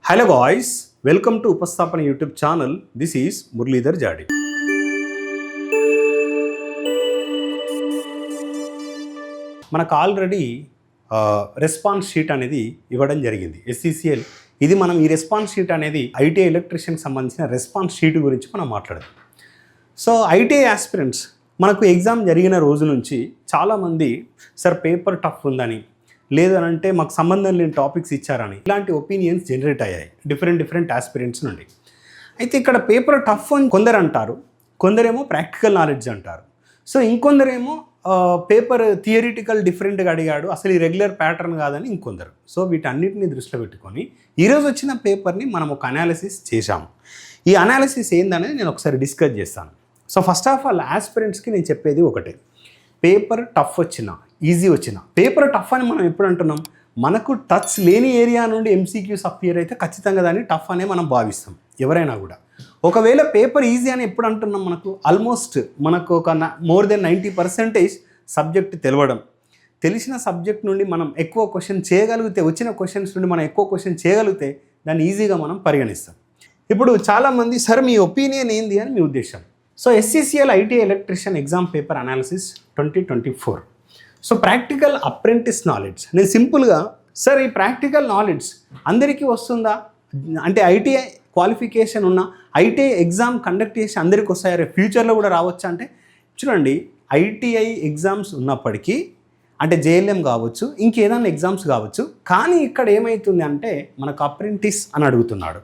Hello guys, welcome to Upastapana YouTube channel. This is Muralidhar Jadi. మనకు already response sheet అనేది ఇవ్వడం జరిగింది SCCL. ఇది మనం ఈ రెస్పాన్స్ షీట్ అనేది ITI ఎలక్ట్రిషియన్కి సంబంధించిన రెస్పాన్స్ షీట్ గురించి మనం మాట్లాడదాం. సో ITI ఆస్పిరెంట్స్ మనకు ఎగ్జామ్ జరిగిన రోజు నుంచి చాలామంది సార్ పేపర్ టఫ్ ఉందని లేదనంటే మాకు సంబంధం లేని టాపిక్స్ ఇచ్చారని ఇలాంటి ఒపీనియన్స్ జనరేట్ అయ్యాయి డిఫరెంట్ ఆస్పిరెంట్స్ నుండి. అయితే ఇక్కడ పేపర్ టఫ్ అని కొందరు అంటారు, కొందరేమో ప్రాక్టికల్ నాలెడ్జ్ అంటారు. సో ఇంకొందరేమో పేపర్ థియరిటికల్ డిఫరెంట్గా అడిగాడు, అసలు ఈ రెగ్యులర్ ప్యాటర్న్ కాదని ఇంకొందరు. సో వీటన్నిటిని దృష్టిలో పెట్టుకొని ఈరోజు వచ్చిన పేపర్ని మనం ఒక అనాలిసిస్ చేశాము. ఈ అనాలిసిస్ ఏందనేది నేను ఒకసారి డిస్కస్ చేస్తాను. సో ఫస్ట్ ఆఫ్ ఆల్ ఆస్పిరెంట్స్కి నేను చెప్పేది ఒకటే, పేపర్ టఫ్ వచ్చినా ఈజీ వచ్చినా, పేపర్ టఫ్ అని మనం ఎప్పుడు అంటున్నాం, మనకు టచ్ లేని ఏరియా నుండి MCQs అపియర్ అయితే ఖచ్చితంగా దాన్ని టఫ్ అనే మనం భావిస్తాం ఎవరైనా కూడా. ఒకవేళ పేపర్ ఈజీ అని ఎప్పుడు అంటున్నాం, ఆల్మోస్ట్ మనకు ఒక మోర్ దెన్ 90% సబ్జెక్ట్ తెలిసిన సబ్జెక్ట్ నుండి మనం ఎక్కువ క్వశ్చన్ చేయగలిగితే, వచ్చిన క్వశ్చన్స్ నుండి మనం ఎక్కువ క్వశ్చన్ చేయగలిగితే దాన్ని ఈజీగా మనం పరిగణిస్తాం. ఇప్పుడు చాలామంది సార్ మీ ఒపీనియన్ ఏంది అని మీ ఉద్దేశం. So SCCL ITI electrician exam paper analysis 2024. So practical apprentice knowledge. నేను సింపుల్గా సార్ ఈ ప్రాక్టికల్ నాలెడ్జ్ అందరికీ వస్తుందా, అంటే ITI క్వాలిఫికేషన్ ఉన్న ITI ఎగ్జామ్ కండక్ట్ చేసి అందరికీ వస్తాయి, ఫ్యూచర్లో కూడా రావచ్చా అంటే చూడండి, ITI ఎగ్జామ్స్ ఉన్నప్పటికీ అంటే JLM కావచ్చు, ఇంకేదైనా ఎగ్జామ్స్ కావచ్చు, కానీ ఇక్కడ ఏమవుతుంది అంటే మనకు అప్రెంటిస్ అని అడుగుతున్నాడు.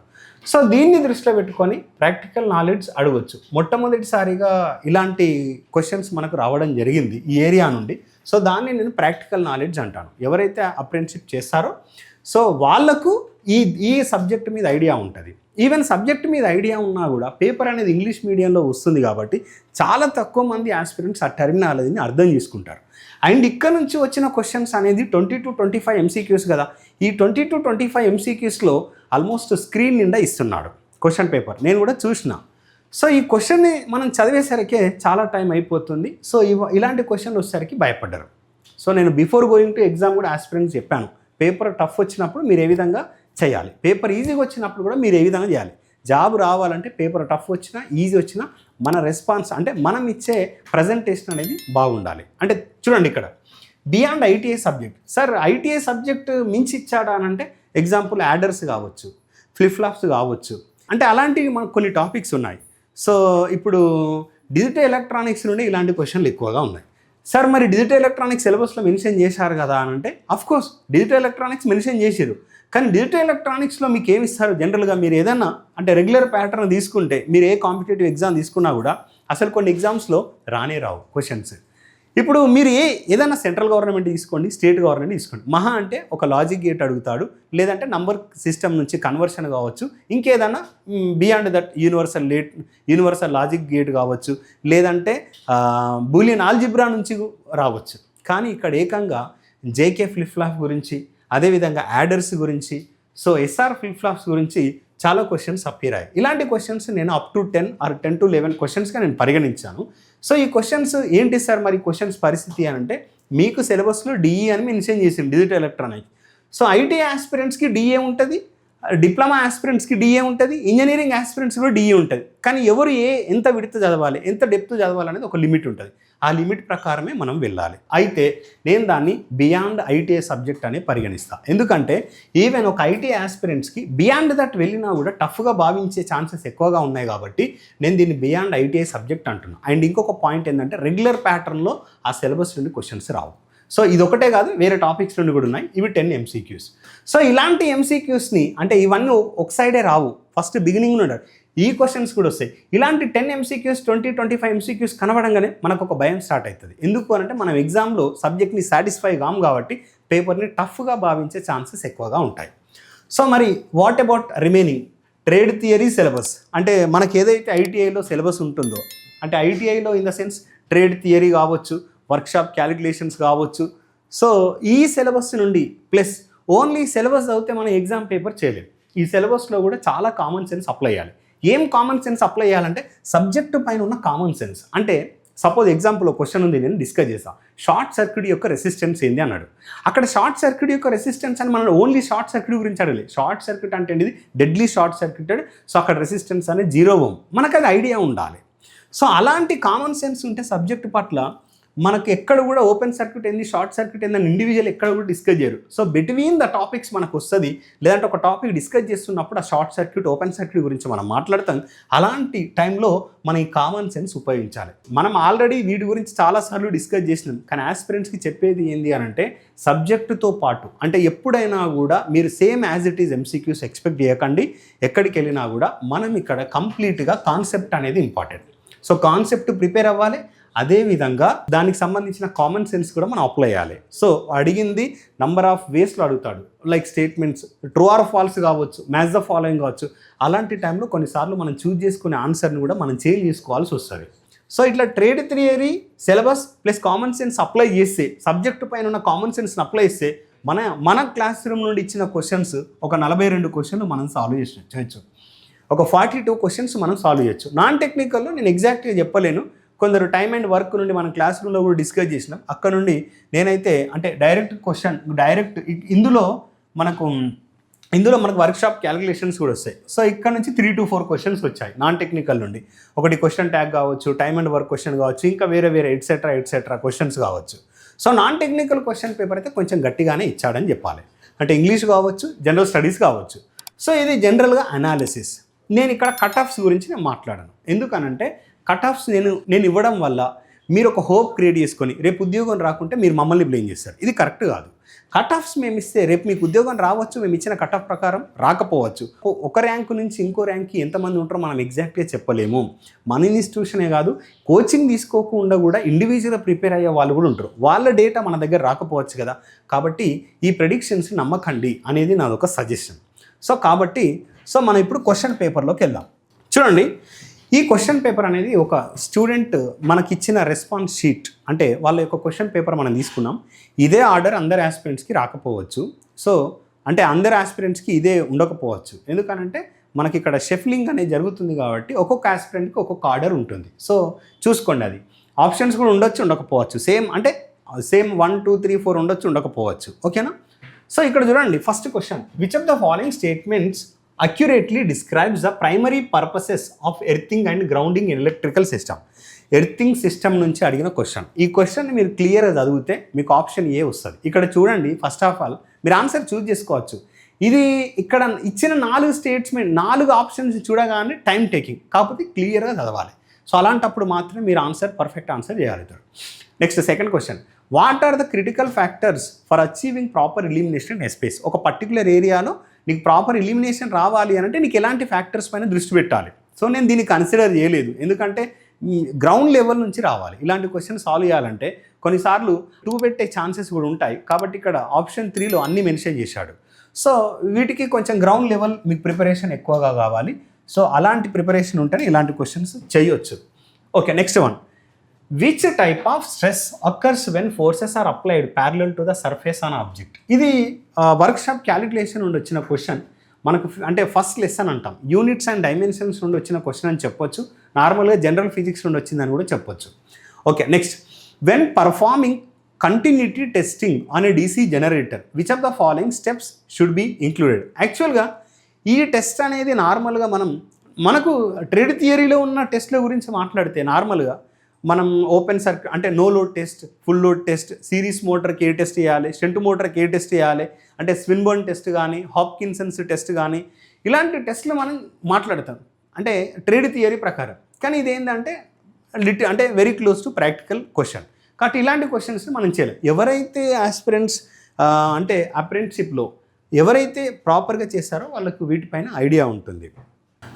సో దీన్ని దృష్టిలో పెట్టుకొని ప్రాక్టికల్ నాలెడ్జ్ అడగవచ్చు. మొట్టమొదటిసారిగా ఇలాంటి క్వశ్చన్స్ మనకు రావడం జరిగింది ఈ ఏరియా నుండి. సో దాన్ని నేను ప్రాక్టికల్ నాలెడ్జ్ అంటాను. ఎవరైతే అప్రెంటిషిప్ చేస్తారో సో వాళ్ళకు ఈ సబ్జెక్ట్ మీద ఐడియా ఉంటుంది. ఈవెన్ సబ్జెక్ట్ మీద ఐడియా ఉన్నా కూడా పేపర్ అనేది ఇంగ్లీష్ మీడియంలో వస్తుంది కాబట్టి చాలా తక్కువ మంది ఆస్పిరెంట్స్ ఆ టెర్మినాలజీని అర్థం చేసుకుంటారు. అండ్ ఇక్కడ నుంచి వచ్చిన క్వశ్చన్స్ అనేది 20 to 25 MCQs కదా. ఈ 20 to 25 MCQsలో ఆల్మోస్ట్ స్క్రీన్ నిండా ఇస్తున్నాడు క్వశ్చన్ పేపర్, నేను కూడా చూసిన. సో ఈ క్వశ్చన్ని మనం చదివేసరికి చాలా టైం అయిపోతుంది. సో ఇలాంటి క్వశ్చన్లు వచ్చేసరికి భయపడ్డారు. సో నేను బిఫోర్ గోయింగ్ టు ఎగ్జామ్ కూడా ఆస్పిరెంట్స్ చెప్పాను, పేపర్ టఫ్ వచ్చినప్పుడు మీరు ఏ విధంగా చేయాలి, పేపర్ ఈజీగా వచ్చినప్పుడు కూడా మీరు ఏ విధంగా చేయాలి. జాబ్ రావాలంటే పేపర్ టఫ్ వచ్చినా ఈజీ వచ్చినా మన రెస్పాన్స్ అంటే మనం ఇచ్చే ప్రజెంటేషన్ అనేది బాగుండాలి. అంటే చూడండి ఇక్కడ beyond ITI subject, sir ITI subject మించి ఇచ్చాడా అని అంటే ఎగ్జాంపుల్ యాడర్స్ కావచ్చు, ఫ్లిప్ ఫ్లాప్స్ కావచ్చు, అంటే అలాంటివి మనకు కొన్ని టాపిక్స్ ఉన్నాయి. సో ఇప్పుడు డిజిటల్ ఎలక్ట్రానిక్స్ నుండి ఇలాంటి క్వశ్చన్లు ఎక్కువగా ఉన్నాయి. సార్ మరి డిజిటల్ ఎలక్ట్రానిక్స్ సిలబస్లో మెన్షన్ చేశారు కదా అని అంటే అఫ్కోర్స్ డిజిటల్ ఎలక్ట్రానిక్స్ మెన్షన్ చేసారు, కానీ డిజిటల్ ఎలక్ట్రానిక్స్లో మీకు ఏమి ఇస్తారు, జనరల్గా మీరు ఏదన్నా అంటే రెగ్యులర్ ప్యాటర్న్ తీసుకుంటే మీరు ఏ కాంపిటేటివ్ ఎగ్జామ్ తీసుకున్నా కూడా అసలు కొన్ని ఎగ్జామ్స్లో రావు క్వశ్చన్స్. ఇప్పుడు మీరు ఏదైనా సెంట్రల్ గవర్నమెంట్ తీసుకోండి, స్టేట్ గవర్నమెంట్ తీసుకోండి, మహా అంటే ఒక లాజిక్ గేట్ అడుగుతాడు, లేదంటే నంబర్ సిస్టమ్ నుంచి కన్వర్షన్ కావచ్చు, ఇంకేదైనా beyond that universal logic gate కావచ్చు, లేదంటే బూలియన్ ఆల్జిబ్రా నుంచి రావచ్చు. కానీ ఇక్కడ ఏకంగా JK ఫ్లిప్ ఫ్లాప్ గురించి, అదేవిధంగా యాడర్స్ గురించి, సో SR ఫ్లిప్ ఫ్లాప్స్ గురించి చాలా క్వశ్చన్స్ అపియర్ అయ్యాయి. ఇలాంటి క్వశ్చన్స్ నేను అప్ టు 10 or 10 to 11 క్వశ్చన్స్గా నేను పరిగణించాను. సో ఈ క్వశ్చన్స్ ఏంటి సార్ మరి క్వశ్చన్స్ పరిస్థితి అని అంటే మీకు సిలబస్లో DE అని మెన్షన్ చేసింది digital electronics. So ITI ఆస్పిరెంట్స్కి DA ఉంటుంది, డిప్లొమా ఆస్పిరెంట్స్కి DA ఉంటుంది, ఇంజనీరింగ్ ఆస్పిరెంట్స్ కూడా DA ఉంటుంది. కానీ ఎవరు ఎంత విడత చదవాలి, ఎంత డెప్త్ చదవాలి అనేది ఒక లిమిట్ ఉంటుంది. ఆ లిమిట్ ప్రకారమే మనం వెళ్ళాలి. అయితే నేను దాన్ని బియాండ్ ITI సబ్జెక్ట్ అని పరిగణిస్తాను. ఎందుకంటే ఈవెన్ ఒక ITI ఆస్పిరెంట్స్కి బియాండ్ దట్ వెళ్ళినా కూడా టఫ్గా భావించే ఛాన్సెస్ ఎక్కువగా ఉన్నాయి కాబట్టి నేను దీన్ని బియాండ్ ITI సబ్జెక్ట్ అంటున్నాను. అండ్ ఇంకొక పాయింట్ ఏంటంటే రెగ్యులర్ ప్యాటర్న్లో ఆ సిలబస్ నుండి క్వశ్చన్స్ రావు. సో ఇది ఒకటే కాదు, వేరే టాపిక్స్ నుండి కూడా ఉన్నాయి. ఇవి 10 MCQs. సో ఇలాంటి MCQsని అంటే ఇవన్నీ ఒక సైడే రావు, ఫస్ట్ బిగినింగ్ నుండి ఈ క్వశ్చన్స్ కూడా వస్తాయి. ఇలాంటి 10 MCQs 20-25 MCQs కనబడంగానే మనకు ఒక భయం స్టార్ట్ అవుతుంది. ఎందుకు అంటే మనం ఎగ్జామ్లో సబ్జెక్ట్ని సాటిస్ఫై కాము కాబట్టి పేపర్ని టఫ్గా భావించే ఛాన్సెస్ ఎక్కువగా ఉంటాయి. సో మరి what about remaining trade theory syllabus, అంటే మనకి ఏదైతే ITIలో సిలబస్ ఉంటుందో, అంటే ITIలో in the sense trade theory కావచ్చు, వర్క్షాప్ క్యాలిక్యులేషన్స్ కావచ్చు. సో ఈ సిలబస్ నుండి ప్లస్ ఓన్లీ సిలబస్ చదివితే మనం ఎగ్జామ్ పేపర్ చేయలేము. ఈ సిలబస్లో కూడా చాలా కామన్ సెన్స్ అప్లై చేయాలి. ఏం కామన్ సెన్స్ అప్లై చేయాలంటే సబ్జెక్టు పైన ఉన్న కామన్ సెన్స్. అంటే సపోజ్ ఎగ్జాంపుల్ క్వశ్చన్ ఉంది, నేను డిస్కస్ చేస్తాను, షార్ట్ సర్క్యూట్ యొక్క రెసిస్టెన్స్ ఏంది అన్నాడు. అక్కడ షార్ట్ సర్క్యూట్ యొక్క రెసిస్టెన్స్ అని మనం ఓన్లీ షార్ట్ సర్క్యూట్ గురించి అడగలేదు. షార్ట్ సర్క్యూట్ అంటే ఏంటిది, డెడ్లీ షార్ట్ సర్క్యూటెడ్, సో అక్కడ రెసిస్టెన్స్ అనేది 0 ఓం, మనకు అది ఐడియా ఉండాలి. సో అలాంటి కామన్ సెన్స్ ఉంటే సబ్జెక్ట్ పట్ల మనకు ఎక్కడ కూడా ఓపెన్ సర్క్యూట్ ఏంది, షార్ట్ సర్క్యూట్ ఏందని ఇండివిజువల్ ఎక్కడ కూడా డిస్కస్ చేయరు. సో బిట్వీన్ ద టాపిక్స్ మనకు వస్తుంది, లేదంటే ఒక టాపిక్ డిస్కస్ చేస్తున్నప్పుడు ఆ షార్ట్ సర్క్యూట్ ఓపెన్ సర్క్యూట్ గురించి మనం మాట్లాడతాం. అలాంటి టైంలో మనం ఈ కామన్ సెన్స్ ఉపయోగించాలి. మనం ఆల్రెడీ వీటి గురించి చాలాసార్లు డిస్కస్ చేసినాం, కానీ ఆస్పిరెంట్స్కి చెప్పేది ఏంది అని అంటే సబ్జెక్టుతో పాటు, అంటే ఎప్పుడైనా కూడా మీరు same as it is MCQs expect చేయకండి. ఎక్కడికి వెళ్ళినా కూడా మనం ఇక్కడ కంప్లీట్గా కాన్సెప్ట్ అనేది ఇంపార్టెంట్. సో కాన్సెప్ట్ ప్రిపేర్ అవ్వాలి, అదేవిధంగా దానికి సంబంధించిన కామన్ సెన్స్ కూడా మనం అప్లై చేయాలి. సో అడిగింది నంబర్ ఆఫ్ వేస్లో అడుగుతాడు, like statements true or false కావచ్చు, మ్యాచ్ ద ఫాలోయింగ్ కావచ్చు. అలాంటి టైంలో కొన్నిసార్లు మనం చూజ్ చేసుకునే ఆన్సర్ని కూడా మనం చేంజ్ చేసుకోవాల్సి వస్తుంది. సో ఇట్లా trade theory syllabus plus common sense apply చేస్తే, సబ్జెక్టు పైన ఉన్న కామన్ సెన్స్ని అప్లై చేస్తే మన క్లాస్ రూమ్ నుండి ఇచ్చిన క్వశ్చన్స్ ఒక 42 క్వశ్చన్లు మనం సాల్వ్ చేయొచ్చు, ఒక 42 క్వశ్చన్స్ మనం సాల్వ్ చేయొచ్చు. నాన్ టెక్నికల్లో నేను ఎగ్జాక్ట్గా చెప్పలేను, కొందరు టైమ్ అండ్ వర్క్ నుండి మనం క్లాస్ రూమ్లో కూడా డిస్కస్ చేసినాం. అక్కడ నుండి నేనైతే అంటే డైరెక్ట్ ఇందులో మనకు వర్క్షాప్ క్యాలిక్యులేషన్స్ కూడా వస్తాయి. సో ఇక్కడ నుంచి 3 to 4 క్వశ్చన్స్ వచ్చాయి నాన్ టెక్నికల్ నుండి. ఒకటి క్వశ్చన్ ట్యాగ్ కావచ్చు, టైమ్ అండ్ వర్క్ క్వశ్చన్ కావచ్చు, ఇంకా వేరే ఎట్సెట్రా క్వశ్చన్స్ కావచ్చు. So non technical question paper అయితే కొంచెం గట్టిగానే ఇచ్చాడని చెప్పాలి. అంటే ఇంగ్లీష్ కావచ్చు, జనరల్ స్టడీస్ కావచ్చు. సో ఇది జనరల్గా అనాలిసిస్. నేను ఇక్కడ కట్ ఆఫ్స్ గురించి నేను మాట్లాడాను. ఎందుకనంటే కట్ ఆఫ్స్ నేను ఇవ్వడం వల్ల మీరు ఒక హోప్ క్రియేట్ చేసుకొని రేపు ఉద్యోగం రాకుంటే మీరు మమ్మల్ని బ్లేమ్ చేస్తారు. ఇది కరెక్ట్ కాదు. కట్ ఆఫ్స్ మేము ఇస్తే రేపు మీకు ఉద్యోగం రావచ్చు, మేము ఇచ్చిన కట్ ఆఫ్ ప్రకారం రాకపోవచ్చు. ఒక ర్యాంకు నుంచి ఇంకో ర్యాంక్కి ఎంతమంది ఉంటారో మనం ఎగ్జాక్ట్గా చెప్పలేము. మన ఇన్స్టిట్యూషనే కాదు, కోచింగ్ తీసుకోకుండా కూడా ఇండివిజువల్గా ప్రిపేర్ అయ్యే వాళ్ళు కూడా ఉంటారు. వాళ్ళ డేటా మన దగ్గర రాకపోవచ్చు కదా. కాబట్టి ఈ ప్రెడిక్షన్స్ నమ్మకండి అనేది నాదొక సజెషన్. సో మనం ఇప్పుడు క్వశ్చన్ పేపర్లోకి వెళ్దాం. చూడండి, ఈ క్వశ్చన్ పేపర్ అనేది ఒక స్టూడెంట్ మనకిచ్చిన రెస్పాన్స్ షీట్, అంటే వాళ్ళ యొక్క క్వశ్చన్ పేపర్ మనం తీసుకున్నాం. ఇదే ఆర్డర్ అందరు ఆస్పిరెంట్స్కి రాకపోవచ్చు. సో అంటే అందరు ఆస్పిరెంట్స్కి ఇదే ఉండకపోవచ్చు. ఎందుకనంటే మనకి ఇక్కడ షెఫ్లింగ్ అనేది జరుగుతుంది కాబట్టి ఒక్కొక్క ఆస్పిరెంట్కి ఒక్కొక్క ఆర్డర్ ఉంటుంది. సో చూసుకోండి, అది ఆప్షన్స్ కూడా ఉండొచ్చు, ఉండకపోవచ్చు. సేమ్ 1 2 3 4 ఉండొచ్చు, ఉండకపోవచ్చు. ఓకేనా? సో ఇక్కడ చూడండి, first question, which of the following statements accurately describes the primary purposes of earthing and grounding in electrical system. Earthing system నుంచి అడిగిన క్వశ్చన్. ఈ క్వశ్చన్ని మీరు క్లియర్గా చదివితే మీకు ఆప్షన్ ఏ వస్తుంది. ఇక్కడ చూడండి, ఫస్ట్ ఆఫ్ ఆల్ మీరు ఆన్సర్ చూస్ చేసుకోవచ్చు. ఇది ఇక్కడ ఇచ్చిన 4 స్టేట్మెంట్ 4 ఆప్షన్స్ చూడగానే టైం టేకింగ్, కాకపోతే క్లియర్గా చదవాలి. సో అలాంటప్పుడు మాత్రమే మీరు పర్ఫెక్ట్ ఆన్సర్ చేయగలుగుతారు. Next second question, what are the critical factors for achieving proper elimination in space? ఒక పర్టికులర్ ఏరియాలో నీకు ప్రాపర్ ఎలిమినేషన్ రావాలి అని అంటే నీకు ఎలాంటి ఫ్యాక్టర్స్ పైన దృష్టి పెట్టాలి. సో నేను దీన్ని కన్సిడర్ చేయలేదు, ఎందుకంటే గ్రౌండ్ లెవెల్ నుంచి రావాలి. ఇలాంటి క్వశ్చన్ సాల్వ్ చేయాలంటే కొన్నిసార్లు 2 పెట్టే ఛాన్సెస్ కూడా ఉంటాయి. కాబట్టి ఇక్కడ ఆప్షన్ 3లో అన్నీ మెన్షన్ చేశాడు. సో వీటికి కొంచెం గ్రౌండ్ లెవెల్ మీకు ప్రిపరేషన్ ఎక్కువగా కావాలి. సో అలాంటి ప్రిపరేషన్ ఉంటేనే ఇలాంటి క్వశ్చన్స్ చేయొచ్చు. Okay, next one, which type of stress occurs when forces are applied parallel to the surface on object? ఇది వర్క్షాప్ క్యాలిక్యులేషన్ నుండి వచ్చిన క్వశ్చన్. మనకు అంటే ఫస్ట్ లెసన్ అంటాం, యూనిట్స్ అండ్ డైమెన్షన్స్ నుండి వచ్చిన క్వశ్చన్ అని చెప్పొచ్చు. నార్మల్గా జనరల్ ఫిజిక్స్ నుండి వచ్చిందని కూడా చెప్పొచ్చు. Okay, next, when performing continuity testing on a DC generator which of the following steps should be included? యాక్చువల్గా ఈ టెస్ట్ అనేది నార్మల్గా మనకు ట్రేడ్ థియరీలో ఉన్న టెస్ట్ల గురించి మాట్లాడితే నార్మల్గా మనం ఓపెన్ సర్క్యూట్ అంటే no load test, full load test, series మోటార్కి ఏ టెస్ట్ చేయాలి, షంట్ మోటార్కి ఏ టెస్ట్ చేయాలి, అంటే స్విన్బర్న్ టెస్ట్ కానీ హాప్కిన్సన్స్ టెస్ట్ కానీ ఇలాంటి టెస్ట్లు మనం మాట్లాడతాం అంటే ట్రేడ్ థియరీ ప్రకారం. కానీ ఇదేంటంటే అంటే very close to practical question. కాబట్టి ఇలాంటి క్వశ్చన్స్ మనం చేయలేం. ఎవరైతే ఆస్పిరెంట్స్ అంటే అప్రెంటిషిప్లో ఎవరైతే ప్రాపర్గా చేస్తారో వాళ్ళకు వీటిపైన ఐడియా ఉంటుంది.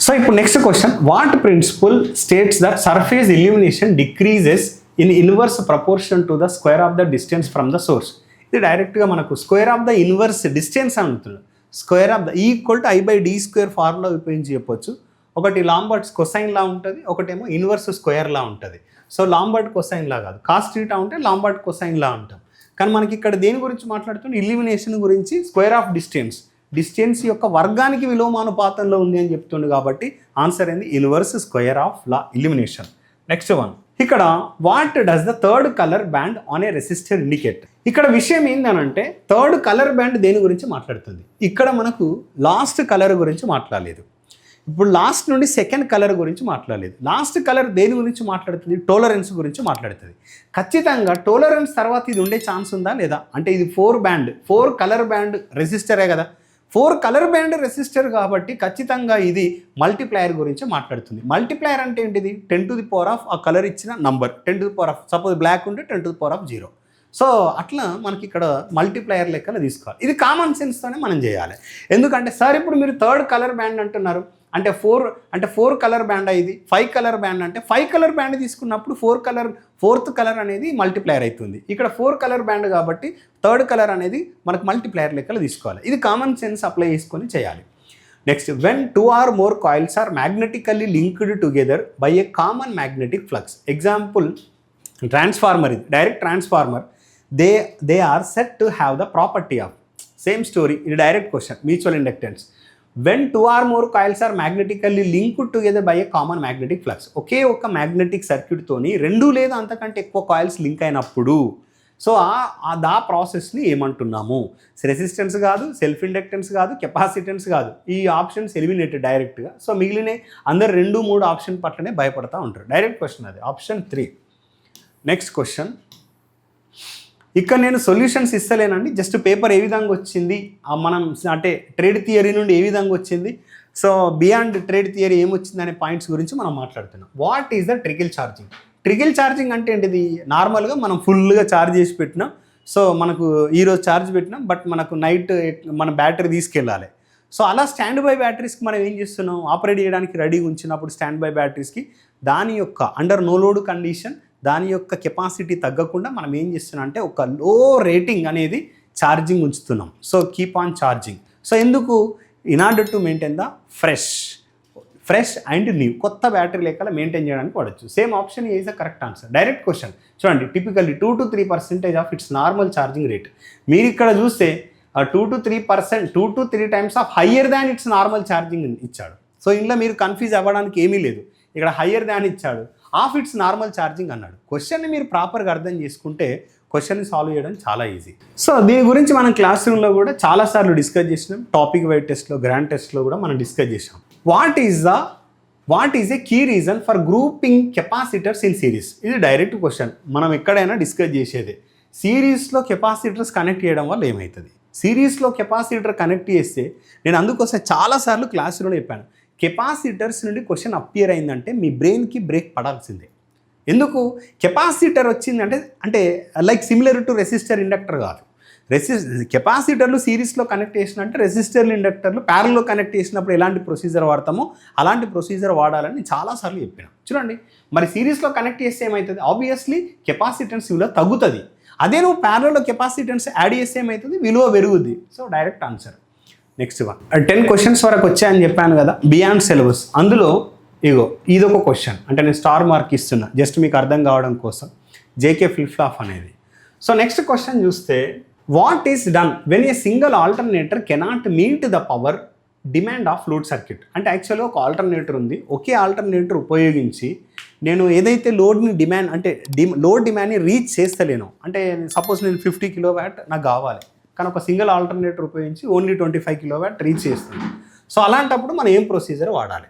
సో ఇప్పుడు next question, what principle states that surface illumination decreases in inverse proportion to the square of the distance from the source? ఇది డైరెక్ట్గా మనకు square of the inverse distance అని square of the equal to I/d² formula ఉపయోగించి చెప్పొచ్చు. ఒకటి Lambert's cosine లా ఉంటుంది, ఒకటేమో inverse square law ఉంటుంది. సో లాంబర్ట్ కొసైన్ లా కాదు, కాస్ థీటా ఉంటే లాంబర్ట్ కొసైన్ లా ఉంటాం. కానీ మనకి ఇక్కడ దేని గురించి మాట్లాడుతుంది? ఇల్యూమినేషన్ గురించి. స్క్వేర్ ఆఫ్ డిస్టెన్స్ యొక్క వర్గానికి విలోమానుపాతంలో ఉంది అని చెప్తుంది. కాబట్టి ఆన్సర్ ఏంది? Inverse square of law illumination. Next one, ఇక్కడ what does the third colour band on a resistor indicate. ఇక్కడ విషయం ఏంటనంటే థర్డ్ కలర్ బ్యాండ్ దేని గురించి మాట్లాడుతుంది. ఇక్కడ మనకు లాస్ట్ కలర్ గురించి మాట్లాడలేదు. ఇప్పుడు లాస్ట్ నుండి సెకండ్ కలర్ గురించి మాట్లాడలేదు. లాస్ట్ కలర్ దేని గురించి మాట్లాడుతుంది, టోలరెన్స్ గురించి మాట్లాడుతుంది. ఖచ్చితంగా టోలరెన్స్ తర్వాత ఇది ఉండే ఛాన్స్ ఉందా లేదా అంటే ఇది 4 కలర్ బ్యాండ్ రెసిస్టరే కదా, 4 కలర్ బ్యాండ్ రెసిస్టర్ కాబట్టి ఖచ్చితంగా ఇది మల్టిప్లయర్ గురించి మాట్లాడుతుంది. మల్టిప్లయర్ అంటే ఏంటిది, 10 to the power of ఆ కలర్ ఇచ్చిన number 10 to the power of suppose black ఉంటే 10 to the power of 0. So అట్లా మనకి ఇక్కడ మల్టిప్లయర్ లెక్కలు తీసుకోవాలి. ఇది కామన్ సెన్స్తోనే మనం చేయాలి. ఎందుకంటే సార్ ఇప్పుడు మీరు థర్డ్ కలర్ బ్యాండ్ అంటున్నారు అంటే 4 కలర్ బ్యాండ్ ఇది 5 కలర్ బ్యాండ్ అంటే 5 కలర్ బ్యాండ్ తీసుకున్నప్పుడు 4th కలర్ అనేది మల్టిప్లయర్ అవుతుంది. ఇక్కడ 4 కలర్ బ్యాండ్ కాబట్టి థర్డ్ కలర్ అనేది మనకు మల్టిప్లయర్ లెక్కలు తీసుకోవాలి. ఇది కామన్ సెన్స్ అప్లై చేసుకొని చేయాలి. Next, when 2 or more coils are magnetically linked together by a common magnetic flux. Example transformer, ఇది direct transformer, they are set to have the property of same story. ఇది direct question, mutual inductance. When 2 or more coils are magnetically linked together by a common magnetic flux. ఒకే ఒక magnetic సర్క్యూట్తోని 2 లేదా అంతకంటే ఎక్కువ coils link అయినప్పుడు so ఆ ప్రాసెస్ని ఏమంటున్నాము, resistance కాదు, సెల్ఫ్ ఇండక్టెన్స్ కాదు, కెపాసిటెన్స్ కాదు. ఈ ఆప్షన్స్ ఎలిమినేటెడ్ డైరెక్ట్గా. సో మిగిలిన అందరు 2-3 ఆప్షన్ పట్లనే భయపడతా ఉంటారు. డైరెక్ట్ క్వశ్చన్ అది, ఆప్షన్ 3. నెక్స్ట్ క్వశ్చన్, ఇక్కడ నేను సొల్యూషన్స్ ఇస్తలేనండి, జస్ట్ పేపర్ ఏ విధంగా వచ్చింది మనం అంటే ట్రేడ్ థియరీ నుండి ఏ విధంగా వచ్చింది, సో బియాండ్ ట్రేడ్ థియరీ ఏమొచ్చింది అనే పాయింట్స్ గురించి మనం మాట్లాడుతున్నాం. What is the trickle charging. Trickle charging అంటే ఏంటిది, నార్మల్గా మనం ఫుల్గా ఛార్జ్ చేసి పెట్టినాం, సో మనకు ఈరోజు ఛార్జ్ పెట్టినాం, బట్ మనకు నైట్ మన బ్యాటరీ తీసుకెళ్ళాలి. సో అలా స్టాండ్ బై బ్యాటరీస్కి మనం ఏం చేస్తున్నాం, ఆపరేట్ చేయడానికి రెడీ ఉంచినప్పుడు స్టాండ్ బై బ్యాటరీస్కి దాని యొక్క అండర్ నో లోడ్ కండిషన్ దాని యొక్క కెపాసిటీ తగ్గకుండా మనం ఏం చేస్తున్నాం అంటే ఒక లో రేటింగ్ అనేది ఛార్జింగ్ ఉంచుతున్నాం. So keep on charging. So ఎందుకు, in order to maintain the fresh and new, కొత్త బ్యాటరీ లెక్కల మెయింటైన్ చేయడానికి వాడచ్చు. Same option is the correct answer. Direct question చూడండి, typically 2 to 3% of its normal charging rate. మీరు ఇక్కడ చూస్తే 2 to 3%, 2 to 3 times of higher than it's normal charging ఇచ్చాడు. So ఇందులో మీరు కన్ఫ్యూజ్ అవ్వడానికి ఏమీ లేదు. ఇక్కడ హయ్యర్ దాన్ ఇచ్చాడు, ఆఫ్ ఇట్స్ నార్మల్ ఛార్జింగ్ అన్నాడు. క్వశ్చన్ని మీరు ప్రాపర్గా అర్థం చేసుకుంటే క్వశ్చన్ని సాల్వ్ చేయడం చాలా ఈజీ. సో దీని గురించి మనం క్లాస్ రూమ్లో కూడా చాలాసార్లు డిస్కస్ చేసినాం. టాపిక్ వైజ్ టెస్ట్లో, గ్రాండ్ టెస్ట్లో కూడా మనం డిస్కస్ చేసాం. What is a key reason for grouping capacitors in series. ఇది డైరెక్ట్ క్వశ్చన్, మనం ఎక్కడైనా డిస్కస్ చేసేదే. సిరీస్లో కెపాసిటర్స్ కనెక్ట్ చేయడం వల్ల ఏమవుతుంది, సిరీస్లో కెపాసిటర్ కనెక్ట్ చేస్తే నేను అందుకోసం చాలాసార్లు క్లాస్ రూమ్లో చెప్పాను, కెపాసిటర్స్ నుండి క్వశ్చన్ అపియర్ అయిందంటే మీ బ్రెయిన్కి బ్రేక్ పడాల్సిందే. ఎందుకు, కెపాసిటర్ వచ్చిందంటే అంటే like similar to resistor inductor కాదు. కెపాసిటర్లు సిరీస్లో కనెక్ట్ చేసినట్టే రెసిస్టర్లు ఇండక్టర్లు ప్యారల్లో కనెక్ట్ చేసినప్పుడు ఎలాంటి ప్రొసీజర్ వాడతామో అలాంటి ప్రొసీజర్ వాడాలని చాలాసార్లు చెప్పిన. చూడండి, మరి సిరీస్లో కనెక్ట్ చేస్తే ఏమవుతుంది, ఆబ్వియస్లీ కెపాసిటెన్స్ విలువ తగ్గుతుంది. అదే నువ్వు ప్యారల్లో కెపాసిటెన్స్ యాడ్ చేస్తే ఏమవుతుంది, విలువ పెరుగుద్ది. So direct answer. Next 10 questions వరకు వచ్చాయని చెప్పాను కదా బియాండ్ సిలబస్. అందులో ఇగో ఇదొక క్వశ్చన్, అంటే నేను స్టార్ మార్క్ ఇస్తున్నా జస్ట్ మీకు అర్థం కావడం కోసం, జేకే ఫ్లిప్ ఫ్లాప్ అనేది. సో నెక్స్ట్ క్వశ్చన్ చూస్తే, what is done when a single alternator cannot meet the power demand of load circuit. అంటే యాక్చువల్గా ఒక ఆల్టర్నేటర్ ఉంది, ఒకే ఆల్టర్నేటర్ ఉపయోగించి నేను ఏదైతే లోడ్ని డిమాండ్ అంటే లోడ్ డిమాండ్ని రీచ్ చేస్తలేను, అంటే సపోజ్ నేను 50 kW నాకు కావాలి, కానీ ఒక సింగిల్ ఆల్టర్నేటర్ ఉపయోగించి ఓన్లీ 25 kW రీచ్ చేస్తుంది. సో అలాంటప్పుడు మనం ఏం ప్రొసీజర్ వాడాలి,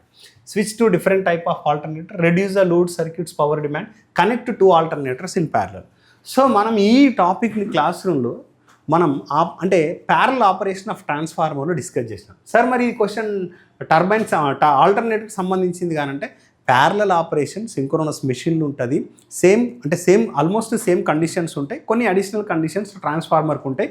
switch to different type of alternator, reduce the load circuits power demand, connect 2 alternators in parallel. So మనం ఈ టాపిక్ని క్లాస్ రూమ్లో మనం అంటే ప్యారలల్ ఆపరేషన్ ఆఫ్ ట్రాన్స్ఫార్మర్లో డిస్కస్ చేసినాం. సార్ మరి ఈ క్వశ్చన్ టర్బైన్స్ ఆల్టర్నేటర్కి సంబంధించింది కానంటే ప్యారలల్ ఆపరేషన్ సింక్రోనస్ మెషిన్లు ఉంటుంది, ఆల్మోస్ట్ సేమ్ కండిషన్స్ ఉంటాయి, కొన్ని అడిషనల్ కండిషన్స్ ట్రాన్స్ఫార్మర్కి ఉంటాయి.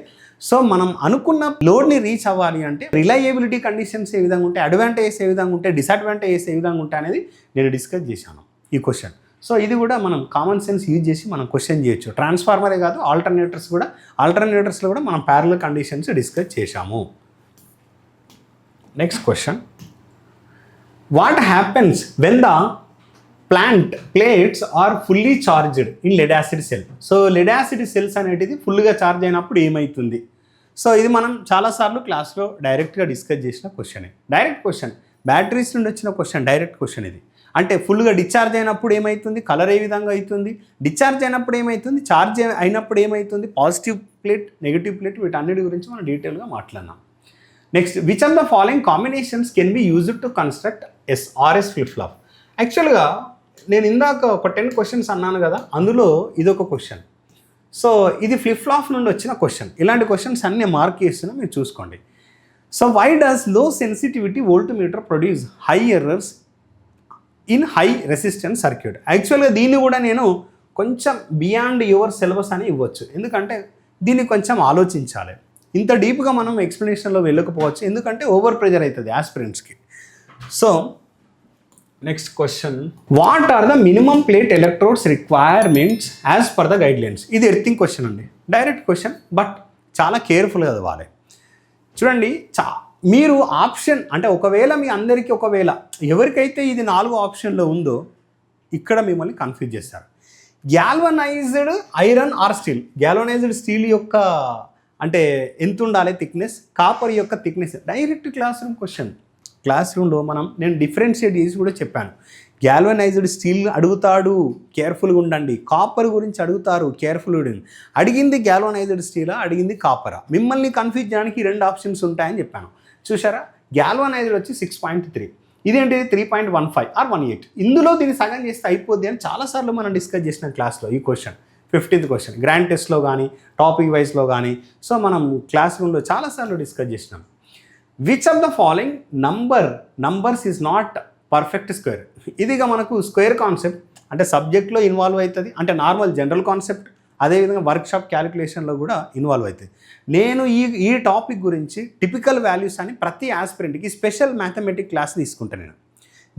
సో మనం అనుకున్న లోడ్ని రీచ్ అవ్వాలి అంటే రిలయబిలిటీ కండిషన్స్ ఏ విధంగా ఉంటాయి, అడ్వాంటేజెస్ ఏ విధంగా ఉంటాయి, డిసడ్వాంటేజెస్ ఏ విధంగా ఉంటాయి అనేది నేను డిస్కస్ చేశాను ఈ క్వశ్చన్. సో ఇది కూడా మనం కామన్ సెన్స్ యూజ్ చేసి మనం క్వశ్చన్ చేయొచ్చు. ట్రాన్స్ఫార్మరే కాదు, ఆల్టర్నేటర్స్లో కూడా మనం ప్యారలల్ కండిషన్స్ డిస్కస్ చేశాము. Next question, what happens when the plates are fully charged in lead acid cell. So lead acid cells అనేది ఫుల్గా ఛార్జ్ అయినప్పుడు ఏమవుతుంది. సో ఇది మనం చాలాసార్లు క్లాస్లో డైరెక్ట్గా డిస్కస్ చేసిన క్వశ్చనే. డైరెక్ట్ క్వశ్చన్, బ్యాటరీస్ నుండి వచ్చిన క్వశ్చన్, డైరెక్ట్ క్వశ్చన్ ఇది. అంటే ఫుల్గా డిశ్చార్జ్ అయినప్పుడు ఏమవుతుంది, కలర్ ఏ విధంగా అవుతుంది, డిశ్చార్జ్ అయినప్పుడు ఏమవుతుంది, ఛార్జ్ అయినప్పుడు ఏమవుతుంది, పాజిటివ్ ప్లేట్ నెగిటివ్ ప్లేట్, వీటన్నిటి గురించి మనం డీటెయిల్గా మాట్లాడినాం. Next, which of the following combinations can be used to construct RS flip flop. యాక్చువల్గా నేను ఇందాక ఒక 10 క్వశ్చన్స్ అన్నాను కదా, అందులో ఇదొక క్వశ్చన్. సో ఇది ఫ్లిప్ ఫ్లాప్ నుండి వచ్చిన క్వశ్చన్. ఇలాంటి క్వశ్చన్స్ అన్ని మార్క్ చేస్తున్నా మీరు చూసుకోండి. సో వై డస్ లో sensitivity voltmeter produce high errors in high resistance circuit? యాక్చువల్గా దీన్ని కూడా నేను కొంచెం బియాండ్ యువర్ సిలబస్ అని ఇవ్వచ్చు, ఎందుకంటే దీన్ని కొంచెం ఆలోచించాలి. ఇంత డీప్గా మనం ఎక్స్ప్లెనేషన్లో వెళ్ళకపోవచ్చు, ఎందుకంటే ఓవర్ ప్రెజర్ అవుతుంది ఆస్పిరెంట్స్కి. So next question, what are the minimum plate electrodes requirements as per the guidelines? ఇది ఎర్తింగ్ క్వశ్చన్ అండి, డైరెక్ట్ క్వశ్చన్, బట్ చాలా కేర్ఫుల్గా చదవాలి. చూడండి, మీరు ఆప్షన్ అంటే ఒకవేళ మీ అందరికీ ఎవరికైతే ఇది 4 ఆప్షన్లో ఉందో ఇక్కడ మిమ్మల్ని కన్ఫ్యూజ్ చేస్తారు. Galvanised iron or steel. Galvanised steel యొక్క అంటే ఎంత ఉండాలి థిక్నెస్, కాపర్ యొక్క thickness. Direct class room question. Class రూమ్లో నేను డిఫరెన్షియేట్ చేసి కూడా చెప్పాను. గ్యాల్వనైజ్డ్ స్టీల్ అడుగుతాడు, కేర్ఫుల్గా ఉండండి. కాపర్ గురించి అడుగుతారు, కేర్ఫుల్గా ఉండండి. అడిగింది గ్యాల్వనైజ్డ్ స్టీలా, అడిగింది కాపరా? మిమ్మల్ని కన్ఫ్యూజ్ చేయడానికి 2 ఆప్షన్స్ ఉంటాయని చెప్పాను. చూసారా, గ్యాల్వనైజ్డ్ వచ్చి 6.3, ఇదేంటిది 3.15 ఆర్ 1.8. ఇందులో దీన్ని సగం చేస్తే అయిపోద్ది అని చాలాసార్లు మనం డిస్కస్ చేసిన క్లాస్లో. ఈ క్వశ్చన్ 15th క్వశ్చన్ గ్రాండ్ టెస్ట్లో కానీ టాపిక్ వైజ్లో కానీ, సో మనం క్లాస్ రూమ్లో చాలాసార్లు డిస్కస్ చేసినాం. Which of the following numbers is not perfect square? ఇదిగా మనకు స్క్వేర్ కాన్సెప్ట్ అంటే సబ్జెక్ట్లో ఇన్వాల్వ్ అవుతుంది, అంటే నార్మల్ జనరల్ కాన్సెప్ట్, అదేవిధంగా వర్క్షాప్ క్యాలిక్యులేషన్లో కూడా ఇన్వాల్వ్ అవుతుంది. నేను ఈ టాపిక్ గురించి టిపికల్ వాల్యూస్ అని ప్రతి ఆస్పిరెంట్కి స్పెషల్ మ్యాథమెటిక్ క్లాస్ తీసుకుంటాను. నేను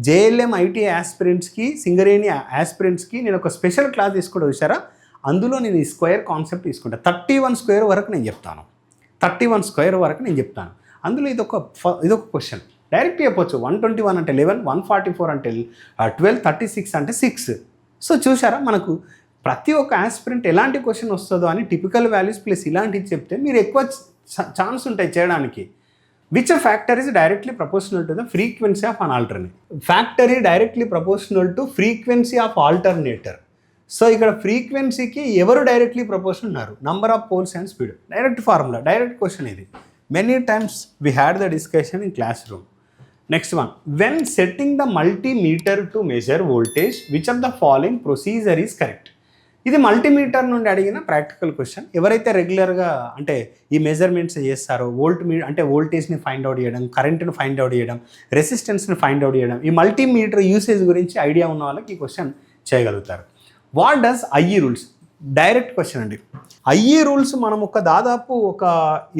జేఎల్ఎం ఐటీఐ ఆస్పిరెంట్స్కి, సింగరేణి ఆస్పిరెంట్స్కి నేను ఒక స్పెషల్ క్లాస్ తీసుకుంటూ చూసారా, అందులో నేను ఈ స్క్వేర్ కాన్సెప్ట్ తీసుకుంటాను. 31 స్క్వేర్ వరకు నేను చెప్తాను. 31 స్క్వేర్ వరకు నేను చెప్తాను. అందులో ఇదొక క్వశ్చన్ డైరెక్ట్ చెప్పొచ్చు. 121 అంటే 11, 144 అంటే 12, 36 అంటే 6. సో చూసారా, మనకు ప్రతి ఒక్క ఆస్పిరెంట్ ఎలాంటి క్వశ్చన్ వస్తుందో అని టిపికల్ వాల్యూస్ ప్లస్ ఇలాంటివి చెప్తే మీరు ఎక్కువ ఛాన్స్ ఉంటాయి చేయడానికి. Which factor is directly proportional to the frequency of an alternate? Factor ఈ directly proportional to frequency of alternator. So ఇక్కడ ఫ్రీక్వెన్సీకి ఎవరు డైరెక్ట్లీ ప్రపోర్షనల్ ఉన్నారు? Number of poles and speed. Direct formula, direct question ఇది. Many times we had the discussion in classroom. Next one, when setting the multimeter to measure voltage, which of the following procedure is correct? ఇది multimeter నుండి అడిగిన practical question. ఎవరైతే రెగ్యులర్గా అంటే ఈ measurements చేస్తారో, అంటే వోల్టేజ్ని ఫైండ్ అవుట్ చేయడం, కరెంట్ని ఫైండ్ అవుట్ చేయడం, రెసిస్టెన్స్ని ఫైండ్ అవుట్ చేయడం, ఈ మల్టీమీటర్ యూసేజ్ గురించి ఐడియా ఉన్న వాళ్ళకి ఈ క్వశ్చన్ చేయగలుగుతారు. What does IE rules? Direct question అండి. ఐఈ రూల్స్ మనం దాదాపు ఒక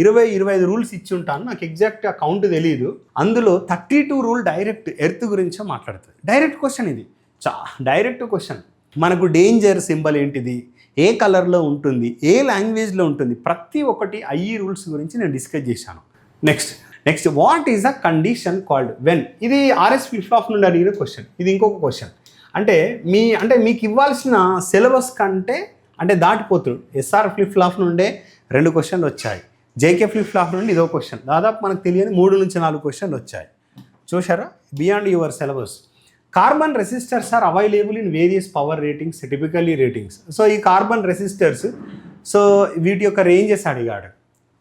20-25 రూల్స్ ఇచ్చి ఉంటాను, నాకు ఎగ్జాక్ట్ కౌంట్ తెలియదు. అందులో 32 రూల్ డైరెక్ట్ ఎర్త్ గురించే మాట్లాడుతుంది. డైరెక్ట్ క్వశ్చన్ ఇది, డైరెక్ట్ క్వశ్చన్. మనకు డేంజర్ సింబల్ ఏంటిది, ఏ కలర్లో ఉంటుంది, ఏ లాంగ్వేజ్లో ఉంటుంది, ప్రతి ఒక్కటి ఐఈ రూల్స్ గురించి నేను డిస్కస్ చేశాను. Next what is a condition called when? ఇది ఆర్ఎస్ ఫ్లిప్ ఫ్లాప్ నుండి అడిగిన క్వశ్చన్. ఇది ఇంకొక క్వశ్చన్. అంటే మీకు ఇవ్వాల్సిన సిలబస్ కంటే అంటే దాటిపోతుంది. ఎస్ఆర్ ఫ్లిప్ ఫ్లాప్ నుండే 2 క్వశ్చన్లు వచ్చాయి, జేకే ఫ్లిప్ ఫ్లాప్ నుండి ఇదో క్వశ్చన్. దాదాపు మనకు తెలియని 3 నుంచి 4 క్వశ్చన్లు వచ్చాయి. చూసారా, beyond your syllabus. Carbon resistors are available in various power ratings, typically ratings. So ఈ కార్బన్ రెసిస్టర్స్, సో వీటి యొక్క రేంజెస్ అడిగాడు.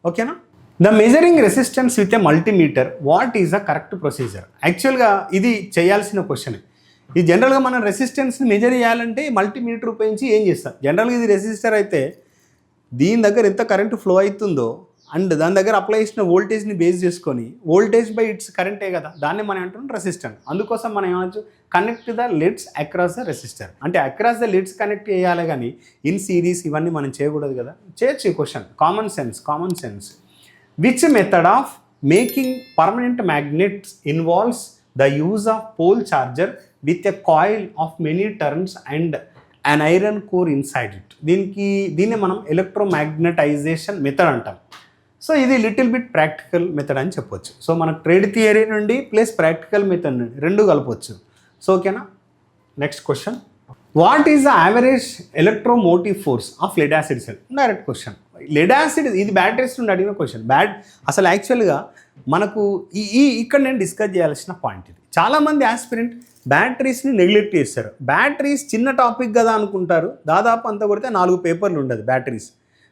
ఓకేనా? The measuring resistance with a multimeter, what is the correct procedure? యాక్చువల్గా ఇది చేయాల్సిన క్వశ్చన్. ఇది జనరల్గా మనం రెసిస్టెన్స్ని మెజర్ చేయాలంటే మల్టీమీటర్ ఉపయోగించి ఏం చేస్తాం? జనరల్గా ఇది రెసిస్టర్ అయితే దీని దగ్గర ఎంత కరెంటు ఫ్లో అవుతుందో అండ్ దాని దగ్గర అప్లై చేసిన వోల్టేజ్ని బేస్ చేసుకొని, వోల్టేజ్ బై ఇట్స్ కరెంటే కదా, దాన్ని మనం అంటున్నాం రెసిస్టర్. అందుకోసం మనం ఏమనొచ్చు, connect the leads across the resistor. అంటే అక్రాస్ ద లెడ్స్ కనెక్ట్ చేయాలి కానీ ఇన్ సిరీస్ ఇవన్నీ మనం చేయకూడదు కదా. చేయొచ్చు ఈ క్వశ్చన్. Common sense. Which method of making permanent magnets involves the use of pole charger with a coil of many turns and an iron core inside it? దీన్ని మనం ఎలక్ట్రోమాగ్నటైజేషన్ మెథడ్ అంటాం. సో ఇది లిటిల్ బిట్ ప్రాక్టికల్ మెథడ్ అని చెప్పొచ్చు. So మనకు trade theory నుండి plus practical method నుండి 2 కలపవచ్చు. సో ఓకేనా? Next question, what is the average electromotive force of lead acid cell? Direct question. Lead acid ఇది బ్యాటరీస్ నుండి అడిగిన క్వశ్చన్. అసలు యాక్చువల్గా మనకు ఇక్కడ నేను డిస్కస్ చేయాల్సిన పాయింట్ ఇది. చాలామంది ఆస్పిరెంట్ బ్యాటరీస్ని నెగ్లెక్ట్ చేస్తారు. బ్యాటరీస్ చిన్న టాపిక్ కదా అనుకుంటారు. దాదాపు అంతా కొడితే 4 పేపర్లు ఉండదు బ్యాటరీస్.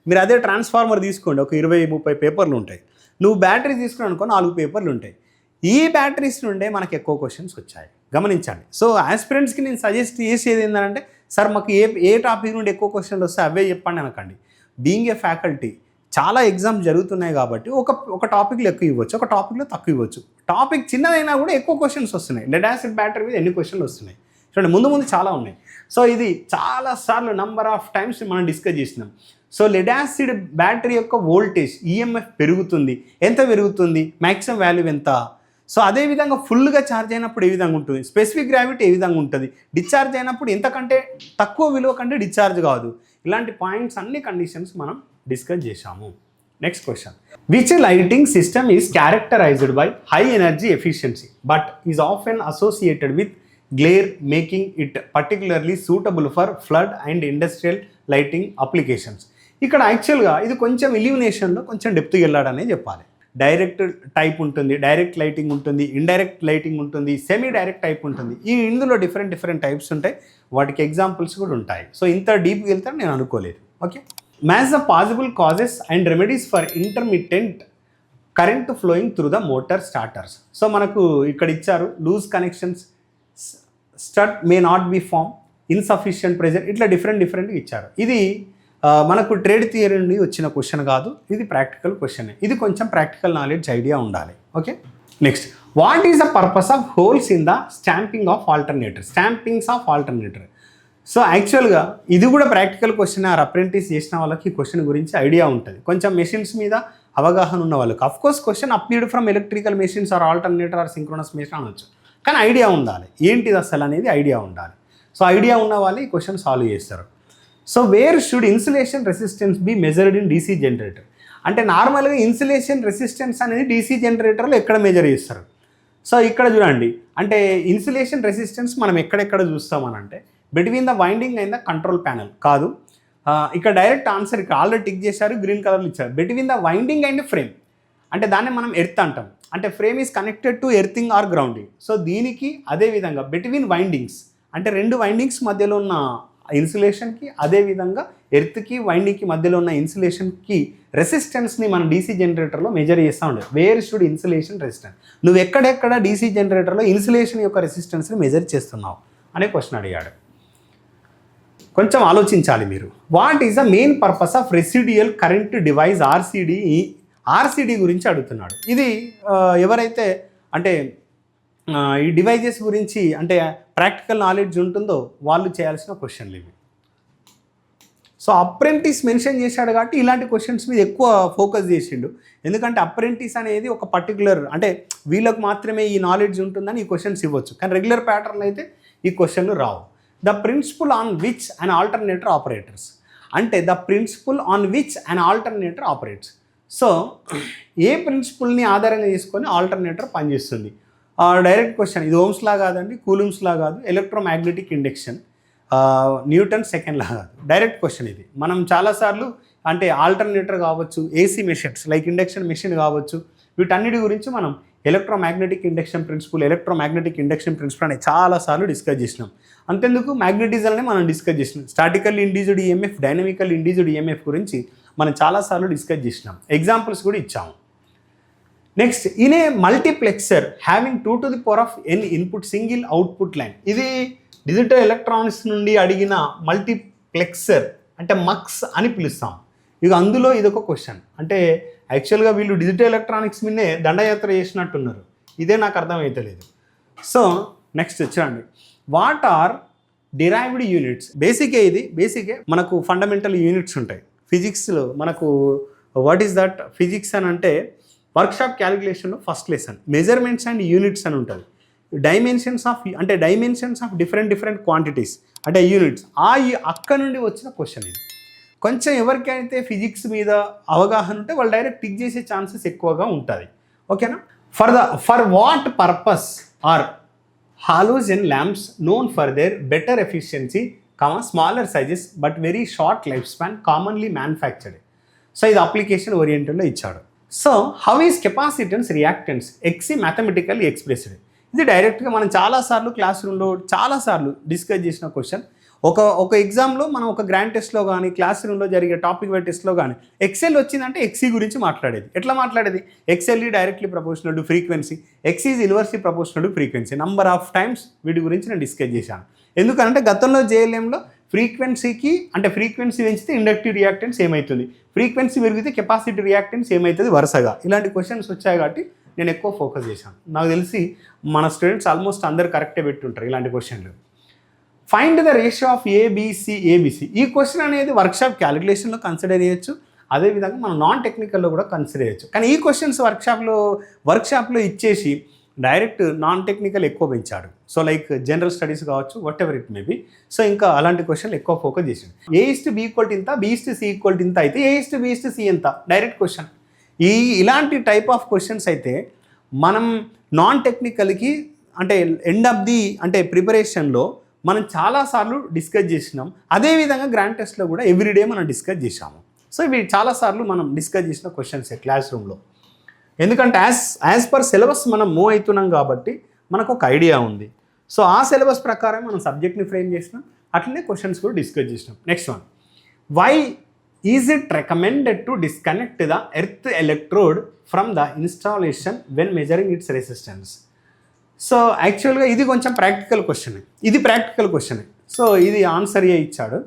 మీరు అదే ట్రాన్స్ఫార్మర్ తీసుకోండి, ఒక 20-30 పేపర్లు ఉంటాయి. నువ్వు బ్యాటరీ తీసుకుని అనుకో 4 పేపర్లు ఉంటాయి. ఈ బ్యాటరీస్ నుండే మనకు ఎక్కువ క్వశ్చన్స్ వచ్చాయి, గమనించండి. సో ఆస్పిరెంట్స్కి నేను సజెస్ట్ చేసేది ఏంటంటే, సార్ మాకు ఏ టాపిక్ నుండి ఎక్కువ క్వశ్చన్లు వస్తే అవే చెప్పండి అనకండి. బీయింగ్ ఏ ఫ్యాకల్టీ చాలా ఎగ్జామ్స్ జరుగుతున్నాయి కాబట్టి ఒక టాపిక్లో ఎక్కువ ఇవ్వచ్చు, ఒక టాపిక్లో తక్కువ ఇవ్వచ్చు. టాపిక్ చిన్నదైనా కూడా ఎక్కువ క్వశ్చన్స్ వస్తున్నాయి. లెడ్ యాసిడ్ బ్యాటరీ మీద ఎన్ని క్వశ్చన్లు వస్తున్నాయి చూడండి, ముందు చాలా ఉన్నాయి. సో ఇది చాలాసార్లు నంబర్ ఆఫ్ టైమ్స్ మనం డిస్కస్ చేసినాం. సో లెడ్ యాసిడ్ బ్యాటరీ యొక్క వోల్టేజ్ ఈఎంఎఫ్ పెరుగుతుంది. ఎంత పెరుగుతుంది? మ్యాక్సిమం వాల్యూ ఎంత? సో అదేవిధంగా ఫుల్గా ఛార్జ్ అయినప్పుడు ఏ విధంగా ఉంటుంది, స్పెసిఫిక్ గ్రావిటీ ఏ విధంగా ఉంటుంది, డిశ్చార్జ్ అయినప్పుడు ఎంతకంటే తక్కువ విలువ కంటే డిశ్చార్జ్ కాదు. ఇలాంటి పాయింట్స్ అన్ని కండిషన్స్ మనం డిస్కస్ చేశాము. Next question, which lighting system is characterised by high energy efficiency but is often associated with glare making it particularly suitable for flood and industrial lighting applications. ఇక్కడ యాక్చువల్గా ఇది కొంచెం ఇల్యూమినేషన్లో కొంచెం డెప్త్కి వెళ్ళాడనే చెప్పాలి. డైరెక్ట్ టైప్ ఉంటుంది, డైరెక్ట్ లైటింగ్ ఉంటుంది, ఇండైరెక్ట్ లైటింగ్ ఉంటుంది, సెమీ డైరెక్ట్ టైప్ ఉంటుంది. ఇందులో డిఫరెంట్ టైప్స్ ఉంటాయి, వాటికి ఎగ్జాంపుల్స్ కూడా ఉంటాయి. సో ఇంత డీప్గా వెళ్తారని నేను అనుకోలేదు. Okay, match the possible causes and remedies for intermittent current flowing through the motor starters. So మనకు ఇక్కడ ఇచ్చారు, loose connections, stud may not be firm, insufficient pressure, ఇట్లా డిఫరెంట్గా ఇచ్చారు. ఇది మనకు ట్రేడ్ థియరీ నుండి వచ్చిన క్వశ్చన్ కాదు, ఇది ప్రాక్టికల్ క్వశ్చన్. ఇది కొంచెం ప్రాక్టికల్ నాలెడ్జ్ ఐడియా ఉండాలి. Okay, next, what is the purpose of holes in the stumpings of alternator. So యాక్చువల్గా ఇది కూడా ప్రాక్టికల్ క్వశ్చన్. అప్రెంటిస్ చేసిన వాళ్ళకి ఈ క్వశ్చన్ గురించి ఐడియా ఉంటుంది, కొంచెం మెషిన్స్ మీద అవగాహన ఉన్న వాళ్ళకి. Of course question applied from electrical machines or alternator or synchronous machine అనొచ్చు, కానీ ఐడియా ఉండాలి, ఏంటిది అసలు అనేది ఐడియా ఉండాలి. సో ఐడియా ఉన్న వాళ్ళు ఈ క్వశ్చన్ సాల్వ్ చేస్తారు. So where should insulation resistance be measured in DC generator. అంటే నార్మల్గా ఇన్సులేషన్ రెసిస్టెన్స్ అనేది డీసీ జనరేటర్లో ఎక్కడ మెజర్ చేస్తారు? సో ఇక్కడ చూడండి, అంటే ఇన్సులేషన్ రెసిస్టెన్స్ మనం ఎక్కడెక్కడ చూస్తామనంటే between the winding and the control panel కాదు. ఇక్కడ డైరెక్ట్ ఆన్సర్ ఇక్కడ ఆల్రెడీ టిక్ చేశారు, గ్రీన్ కలర్లో ఇచ్చారు. Between the winding and frame, అంటే దాన్ని మనం ఎర్త్ అంటాం. అంటే frame is connected to earthing or grounding. So దీనికి అదేవిధంగా బిట్వీన్ వైండింగ్స్, అంటే 2 వైండింగ్స్ మధ్యలో ఉన్న ఇన్సులేషన్కి, అదేవిధంగా ఎర్త్కి వైండింగ్కి మధ్యలో ఉన్న ఇన్సులేషన్కి రెసిస్టెన్స్ని మనం డీసీ జనరేటర్లో మెజర్ చేస్తూ ఉండదు. వేర్ షుడ్ ఇన్సులేషన్ రెసిస్టెన్స్, నువ్వు ఎక్కడెక్కడ డీసీ జనరేటర్లో ఇన్సులేషన్ యొక్క రెసిస్టెన్స్ని మెజర్ చేస్తున్నావు అనే క్వశ్చన్ అడిగాడు. కొంచెం ఆలోచించాలి మీరు. What is the main purpose of residual current device ఆర్సిడి గురించి అడుగుతున్నాడు. ఇది ఎవరైతే అంటే ఈ డివైజెస్ గురించి అంటే ప్రాక్టికల్ నాలెడ్జ్ ఉంటుందో వాళ్ళు చేయాల్సిన క్వశ్చన్లు ఇవి. సో అప్రెంటిస్ మెన్షన్ చేశాడు కాబట్టి ఇలాంటి క్వశ్చన్స్ మీద ఎక్కువ ఫోకస్ చేసిండు. ఎందుకంటే అప్రెంటిస్ అనేది ఒక పర్టికులర్, అంటే వీళ్ళకు మాత్రమే ఈ నాలెడ్జ్ ఉంటుందని ఈ క్వశ్చన్స్ ఇవ్వచ్చు, కానీ రెగ్యులర్ ప్యాటర్న్ అయితే ఈ క్వశ్చన్లు రావు. The principle on which an alternator operators, అంటే the principle on which an alternator operates. So ఏ ప్రిన్సిపల్ని ఆధారంగా చేసుకొని ఆల్టర్నేటర్ పనిచేస్తుంది? Direct question. ఇది ఓమ్స్ లా కాదండి, కూలుమ్స్ లా కాదు, electromagnetic induction, Newton second law కాదు. డైరెక్ట్ క్వశ్చన్ ఇది. మనం చాలాసార్లు అంటే ఆల్టర్నేటర్ కావచ్చు, AC machines like induction machine కావచ్చు, వీటన్నిటి గురించి మనం ఎలక్ట్రోమాగ్నెటిక్ ఇండక్షన్ ప్రిన్సిపల్ అనేది చాలాసార్లు డిస్కస్ చేసినాం. అంతెందుకు మ్యాగ్నెటిజంని మనం డిస్కస్ చేసినాం. Statistical induced EMF, dynamical induced EMF గురించి మనం చాలాసార్లు డిస్కస్ చేసినాం, ఎగ్జాంపుల్స్ కూడా ఇచ్చాము. Next, in a multiplexer having 2 to the power of n input single output line. ఇది డిజిటల్ ఎలక్ట్రానిక్స్ నుండి అడిగిన మల్టీప్లెక్సర్, అంటే మక్స్ అని పిలుస్తాం. ఇక అందులో ఇదొక క్వశ్చన్. అంటే యాక్చువల్గా వీళ్ళు డిజిటల్ ఎలక్ట్రానిక్స్ మీదే దండయాత్ర చేసినట్టున్నారు, ఇదే నాకు అర్థమవుతలేదు. సో నెక్స్ట్ చూడండి, వాట్ ఆర్ డిరైవ్డ్ యూనిట్స్. బేసికే మనకు ఫండమెంటల్ యూనిట్స్ ఉంటాయి ఫిజిక్స్లో. మనకు వాట్ ఈస్ దట్ ఫిజిక్స్ అని అంటే వర్క్షాప్ క్యాలిక్యులేషన్లో first lesson measurements and units అని ఉంటుంది. డైమెన్షన్స్ ఆఫ్ డిఫరెంట్ క్వాంటిటీస్ అంటే యూనిట్స్. అక్కడ నుండి వచ్చిన క్వశ్చన్ ఇది. కొంచెం ఎవరికైతే ఫిజిక్స్ మీద అవగాహన ఉంటే వాళ్ళు డైరెక్ట్ టిక్ చేసే ఛాన్సెస్ ఎక్కువగా ఉంటుంది. ఓకేనా? For what purpose are halogen lamps known for their better efficiency, smaller sizes but very short life span commonly manufactured. So ఇది అప్లికేషన్ ఓరియంటెడ్లో ఇచ్చాడు. So how is capacitance reactance X C mathematically expressed. ఇది డైరెక్ట్గా మనం చాలాసార్లు క్లాస్ రూమ్లో చాలాసార్లు discuss చేసిన క్వశ్చన్. ఒక ఎగ్జామ్లో మనం ఒక గ్రాండ్ టెస్ట్లో కానీ క్లాస్ రూమ్లో జరిగే టాపిక్ వైజ్ టెస్ట్లో కానీ ఎక్సెల్ వచ్చిందంటే ఎక్సీ గురించి మాట్లాడేది. ఎట్లా మాట్లాడేది? XL directly proportional to frequency, X is inversely proportional to frequency. Number of times వీటి గురించి నేను డిస్కస్ చేశాను. ఎందుకంటే గతంలో జేఎల్ఎంలో ఫ్రీక్వెన్సీకి అంటే ఫ్రీక్వెన్సీ పెంచితే ఇండక్టివ్ రియాక్టెన్స్ ఏమవుతుంది, ఫ్రీక్వెన్సీ పెరిగితే కెపాసిటీ రియాక్టెన్స్ ఏమవుతుంది వరుసగా. ఇలాంటి క్వశ్చన్స్ వచ్చాయి కాబట్టి నేను ఎక్కువ ఫోకస్ చేశాను. నాకు తెలిసి మన స్టూడెంట్స్ ఆల్మోస్ట్ అందరు కరెక్టే పెట్టుంటారు ఇలాంటి క్వశ్చన్లు. Find the ratio of ABC. ఈ క్వశ్చన్ అనేది వర్క్షాప్ క్యాలిక్యులేషన్లో కన్సిడర్ చేయొచ్చు, అదేవిధంగా మనం నాన్ టెక్నికల్లో కూడా కన్సిడర్ చేయొచ్చు. కానీ ఈ క్వశ్చన్స్ వర్క్షాప్లో ఇచ్చేసి డైరెక్ట్ నాన్ టెక్నికల్ ఎక్కువ పెంచాడు. సో లైక్ జనరల్ స్టడీస్ కావచ్చు, what ever it maybe. So ఇంకా అలాంటి క్వశ్చన్లు ఎక్కువ ఫోకస్ చేసింది. A:B = ఇంత, B:C = ఇంత అయితే A:B:C ఎంత డైరెక్ట్ క్వశ్చన్. ఇలాంటి టైప్ ఆఫ్ క్వశ్చన్స్ అయితే మనం నాన్ టెక్నికల్కి అంటే ఎండ్ ఆఫ్ ది అంటే ప్రిపరేషన్లో మనం చాలాసార్లు డిస్కస్ చేసినాం. అదేవిధంగా గ్రాండ్ టెస్ట్లో కూడా ఎవ్రీడే మనం డిస్కస్ చేసాము. సో ఇవి చాలాసార్లు మనం డిస్కస్ చేసిన క్వశ్చన్సే క్లాస్ రూమ్లో. ఎందుకంటే యాజ్ పర్ సిలబస్ మనం మూవ్ అవుతున్నాం కాబట్టి మనకు ఒక ఐడియా ఉంది. సో ఆ సిలబస్ ప్రకారం మనం సబ్జెక్ట్ని ఫ్రేమ్ చేసినాం, అట్లనే క్వశ్చన్స్ కూడా డిస్కస్ చేసినాం. Next one, why is it recommended to disconnect the earth electrode from the installation when measuring its resistance. So యాక్చువల్గా ఇది కొంచెం ప్రాక్టికల్ క్వశ్చన్. సో ఇది ఆన్సర్ ఇచ్చాడు.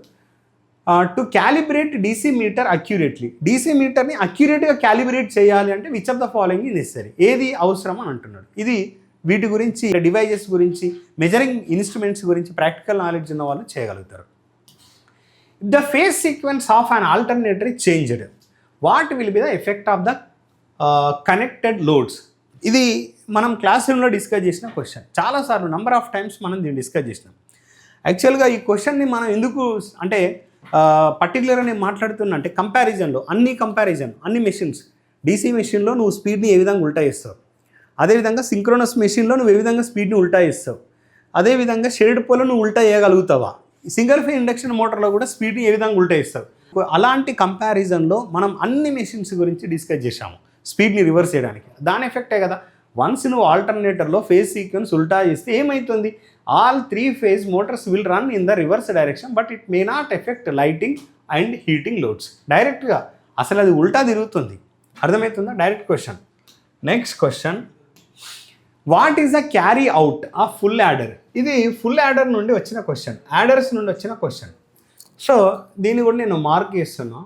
To calibrate DC meter accurately. DC మీటర్ని అక్యురేట్గా calibrate చేయాలి అంటే which of the following is necessary. ఏది అవసరం అని అంటున్నాడు. ఇది వీటి గురించి డివైజెస్ గురించి మెజరింగ్ ఇన్స్ట్రుమెంట్స్ గురించి ప్రాక్టికల్ నాలెడ్జ్ ఉన్న వాళ్ళు చేయగలుగుతారు. The phase sequence of an alternator is changed, what will be the effect of the connected loads. ఇది మనం క్లాస్ రూమ్లో డిస్కస్ చేసిన క్వశ్చన్. చాలాసార్లు నంబర్ ఆఫ్ టైమ్స్ మనం దీన్ని డిస్కస్ చేసినాం. యాక్చువల్గా ఈ క్వశ్చన్ని మనం ఎందుకు అంటే పర్టికులర్గా నేను మాట్లాడుతున్నా అంటే అన్ని మెషిన్స్, డీసీ మెషిన్లో నువ్వు స్పీడ్ని ఏ విధంగా ఉల్టా చేస్తావు, అదేవిధంగా సింక్రోనస్ మెషిన్లో నువ్వు ఏ విధంగా స్పీడ్ని ఉల్టా చేస్తావు, అదేవిధంగా షేడ్ పోలో నువ్వు ఉల్టా చేయగలుగుతావా, సింగిల్ ఫేజ్ ఇండక్షన్ మోటార్లో కూడా స్పీడ్ని ఏ విధంగా ఉల్టా చేస్తావు. అలాంటి కంపారిజన్లో మనం అన్ని మెషిన్స్ గురించి డిస్కస్ చేశాము స్పీడ్ని రివర్స్ చేయడానికి. దాని ఎఫెక్టే కదా. వన్స్ నువ్వు ఆల్టర్నేటర్లో ఫేజ్ సీక్వెన్స్ ఉల్టా చేస్తే ఏమవుతుంది, all 3 phase Motors will run in the reverse direction but it may not effect lighting and heating loads. డైరెక్ట్గా అసలు అది ఉల్టా తిరుగుతుంది. అర్థమవుతుందా? Direct question. Next question, what is the carry out of full adder. ఇది ఫుల్ యాడర్ నుండి వచ్చిన question, adders నుండి వచ్చిన క్వశ్చన్. సో దీన్ని కూడా నేను మార్క్ చేస్తున్నా.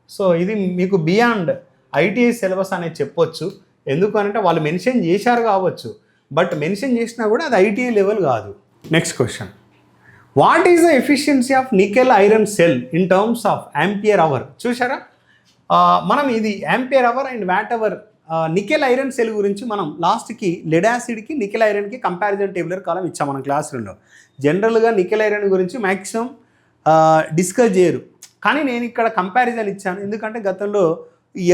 సో ఇది మీకు బియాండ్ ఐటీఐ సిలబస్ అనేది చెప్పొచ్చు. ఎందుకనంటే వాళ్ళు మెన్షన్ చేశారు కావచ్చు, బట్ మెన్షన్ చేసినా కూడా అది ఐటీఐ లెవెల్ కాదు. Next question, what is the efficiency of nickel iron cell in terms of ampere hour. చూసారా, మనం ఇది ampere hour and watt hour nickel iron cell గురించి మనం లాస్ట్కి లెడ్ యాసిడ్కి నికెల్ ఐరన్కి కంపారిజన్ టేబులర్ కాలం ఇచ్చాం మనం క్లాస్ రూమ్లో. జనరల్గా నికెల్ ఐరన్ గురించి మ్యాక్సిమం డిస్కస్ చేయరు, కానీ నేను ఇక్కడ కంపారిజన్ ఇచ్చాను. ఎందుకంటే గతంలో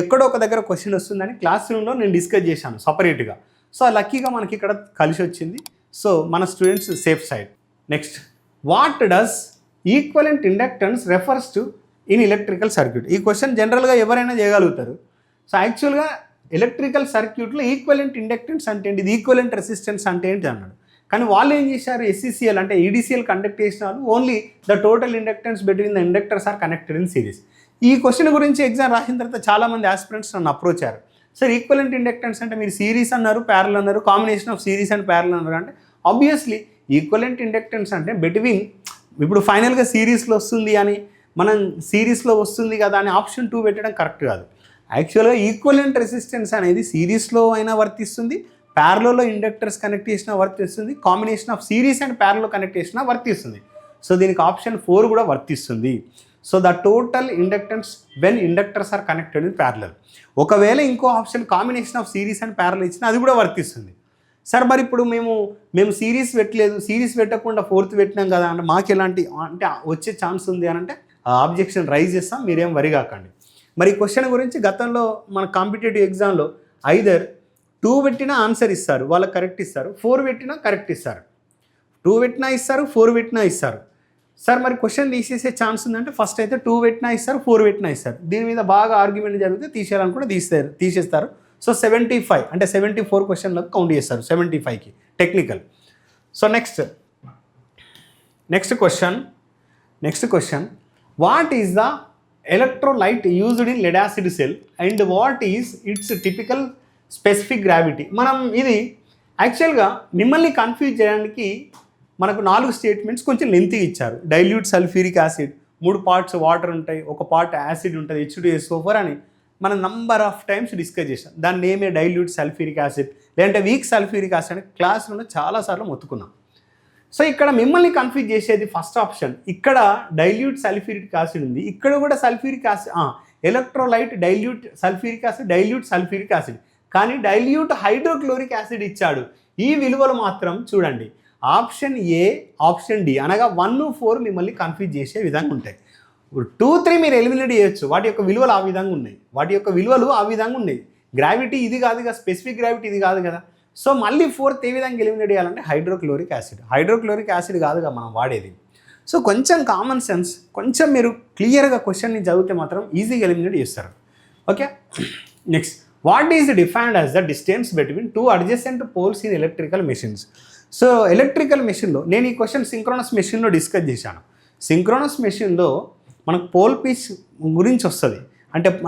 ఎక్కడో ఒక దగ్గర క్వశ్చన్ వస్తుందని క్లాస్ రూమ్లో నేను డిస్కస్ చేశాను సపరేట్గా. సో లక్కీగా మనకి ఇక్కడ కలిసి వచ్చింది. సో మన students safe side. Next, what does equivalent inductance refers to in electrical circuit. ఈ క్వశ్చన్ జనరల్గా ఎవరైనా చేయగలుగుతారు. సో యాక్చువల్గా ఎలక్ట్రికల్ సర్క్యూట్లో ఈక్వలెంట్ ఇండక్టెన్స్ అంటే ఏంటి, ఇది ఈక్వలెంట్ రెసిస్టెన్స్ అంటే ఏంటి అన్నాడు. కానీ వాళ్ళు ఏం చేశారు, SCCL అంటే EDCL కండక్ట్ చేసిన వాళ్ళు only the total inductance between the inductors are connected in series. ఈ క్వశ్చన్ గురించి ఎగ్జామ్ రాసిన తర్వాత చాలామంది ఆస్పిరెంట్స్ నన్ను అప్రోచ్ అయ్యారు. సార్ ఈక్వలెంట్ ఇండక్టెన్స్ అంటే మీరు సిరీస్ అన్నారు, ప్యారల్ అన్నారు, combination of series and parallel అన్నారు. అంటే ఆబ్వియస్లీ ఈక్వలెంట్ ఇండక్టెన్స్ అంటే బిట్వీన్, ఇప్పుడు ఫైనల్గా సిరీస్లో వస్తుంది అని మనం సిరీస్లో వస్తుంది కదా అని ఆప్షన్ 2 పెట్టడం కరెక్ట్ కాదు. యాక్చువల్గా ఈక్వలెంట్ రెసిస్టెన్స్ అనేది సిరీస్లో అయినా వర్తిస్తుంది, ప్యారల్లో ఇండక్టర్స్ కనెక్ట్ చేసినా వర్తిస్తుంది, కాంబినేషన్ ఆఫ్ సిరీస్ అండ్ ప్యారల్లో కనెక్ట్ చేసినా వర్తిస్తుంది. సో దీనికి ఆప్షన్ 4 కూడా వర్తిస్తుంది. So the total inductance when inductors are connected in parallel. ఒకవేళ ఇంకో option combination of series and parallel ఇచ్చినా అది కూడా వర్తిస్తుంది. సార్ మరి ఇప్పుడు మేము సిరీస్ పెట్టలేదు, సిరీస్ పెట్టకుండా 4th పెట్టినాం కదా అంటే మాకు ఎలాంటి అంటే వచ్చే ఛాన్స్ ఉంది అని అంటే ఆబ్జెక్షన్ రైజ్ చేస్తాం, మీరేం వరి కాకండి. మరి ఈ క్వశ్చన్ గురించి గతంలో మన కాంపిటేటివ్ ఎగ్జామ్లో ఐదర్ 2 పెట్టినా ఆన్సర్ ఇస్తారు, వాళ్ళకి కరెక్ట్ ఇస్తారు, 4 పెట్టినా కరెక్ట్ ఇస్తారు, 2 పెట్టినా ఇస్తారు, 4 పెట్టినా ఇస్తారు. సార్ మరి క్వశ్చన్ తీసేసే ఛాన్స్ ఉందంటే ఫస్ట్ అయితే 2 పెట్టినా ఇస్తారు, 4 పెట్టినా ఇస్తారు. దీని మీద బాగా ఆర్గ్యుమెంట్ జరిగితే తీసేయాలని కూడా తీసేస్తారు. సో 75 అంటే 74 క్వశ్చన్లకు కౌంట్ చేస్తారు 75కి technical. So next question what is the electrolyte used in lead acid cell and what is its typical specific gravity. మనం ఇది యాక్చువల్గా మిమ్మల్ని కన్ఫ్యూజ్ చేయడానికి మనకు 4 స్టేట్మెంట్స్ కొంచెం లెంతీ ఇచ్చారు. Dilute sulphuric acid, 3 parts water ఉంటాయి, 1 పార్ట్ యాసిడ్ ఉంటుంది, H2SO4 అని మనం నంబర్ ఆఫ్ టైమ్స్ డిస్కస్ చేసాం. దాని నేమే డైల్యూట్ సల్ఫ్యూరిక్ యాసిడ్ లేదంటే వీక్ సల్ఫ్యూరిక్ యాసిడ్ అని క్లాస్లో చాలాసార్లు మొత్తుకున్నాం. సో ఇక్కడ మిమ్మల్ని కన్ఫ్యూజ్ చేసేది ఫస్ట్ ఆప్షన్. ఇక్కడ డైల్యూట్ సల్ఫ్యూరిక్ యాసిడ్ ఉంది, ఇక్కడ కూడా sulphuric acid, electrolyte dilute sulphuric acid కానీ డైల్యూట్ హైడ్రోక్లోరిక్ యాసిడ్ ఇచ్చాడు. ఈ విలువలు మాత్రం చూడండి, ఆప్షన్ ఏ, ఆప్షన్ డి అనగా 1, 4 మిమ్మల్ని కన్ఫ్యూజ్ చేసే విధంగా ఉంటాయి. 2, 3 మీరు ఎలిమినేట్ చేయొచ్చు. వాటి యొక్క విలువలు ఆ విధంగా ఉన్నాయి. గ్రావిటీ ఇది కాదు కదా, స్పెసిఫిక్ గ్రావిటీ ఇది కాదు కదా. సో మళ్ళీ 4th ఏ విధంగా ఎలిమినేట్ చేయాలంటే హైడ్రోక్లోరిక్ యాసిడ్ కాదుగా మనం వాడేది. సో కొంచెం కామన్ సెన్స్, కొంచెం మీరు క్లియర్గా క్వశ్చన్ని చదివితే మాత్రం ఈజీగా ఎలిమినేట్ చేస్తారు. Okay, next what is defined as the distance between 2 adjacent poles in electrical machines. So electrical మెషిన్లో నేను ఈ క్వశ్చన్ సింక్రోనస్ మెషిన్లో డిస్కస్ చేశాను. సింక్రోనస్ మెషిన్లో మనకు పోల్ పిచ్ గురించి వస్తుంది,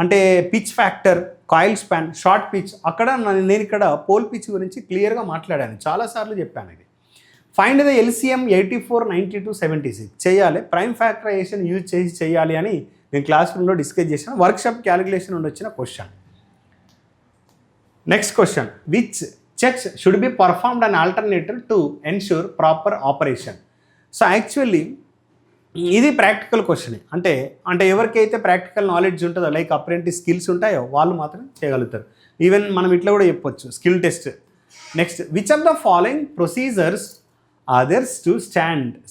అంటే pitch factor, coil span, short pitch. అక్కడ నేను ఇక్కడ పోల్ పిచ్ గురించి క్లియర్గా మాట్లాడాను, చాలాసార్లు చెప్పాను. ఇది ఫైండ్ ద LCM 84, 92, 76 చేయాలి, ప్రైమ్ ఫ్యాక్టరైజేషన్ యూజ్ చేసి చేయాలి అని నేను క్లాస్ రూమ్లో డిస్కస్ చేశాను. వర్క్షాప్ క్యాలిక్యులేషన్ నుండి వచ్చిన question. Next question, which checks should be performed an alternator to ensure proper operation. So actually ఇది ప్రాక్టికల్ క్వశ్చన్. అంటే ఎవరికైతే ప్రాక్టికల్ నాలెడ్జ్ ఉంటుందో, లైక్ అప్రెంటిస్ స్కిల్స్ ఉంటాయో వాళ్ళు మాత్రం చేయగలుగుతారు. ఈవెన్ మనం ఇట్లా కూడా చెప్పొచ్చు, skill test. Next, which of the following procedures others to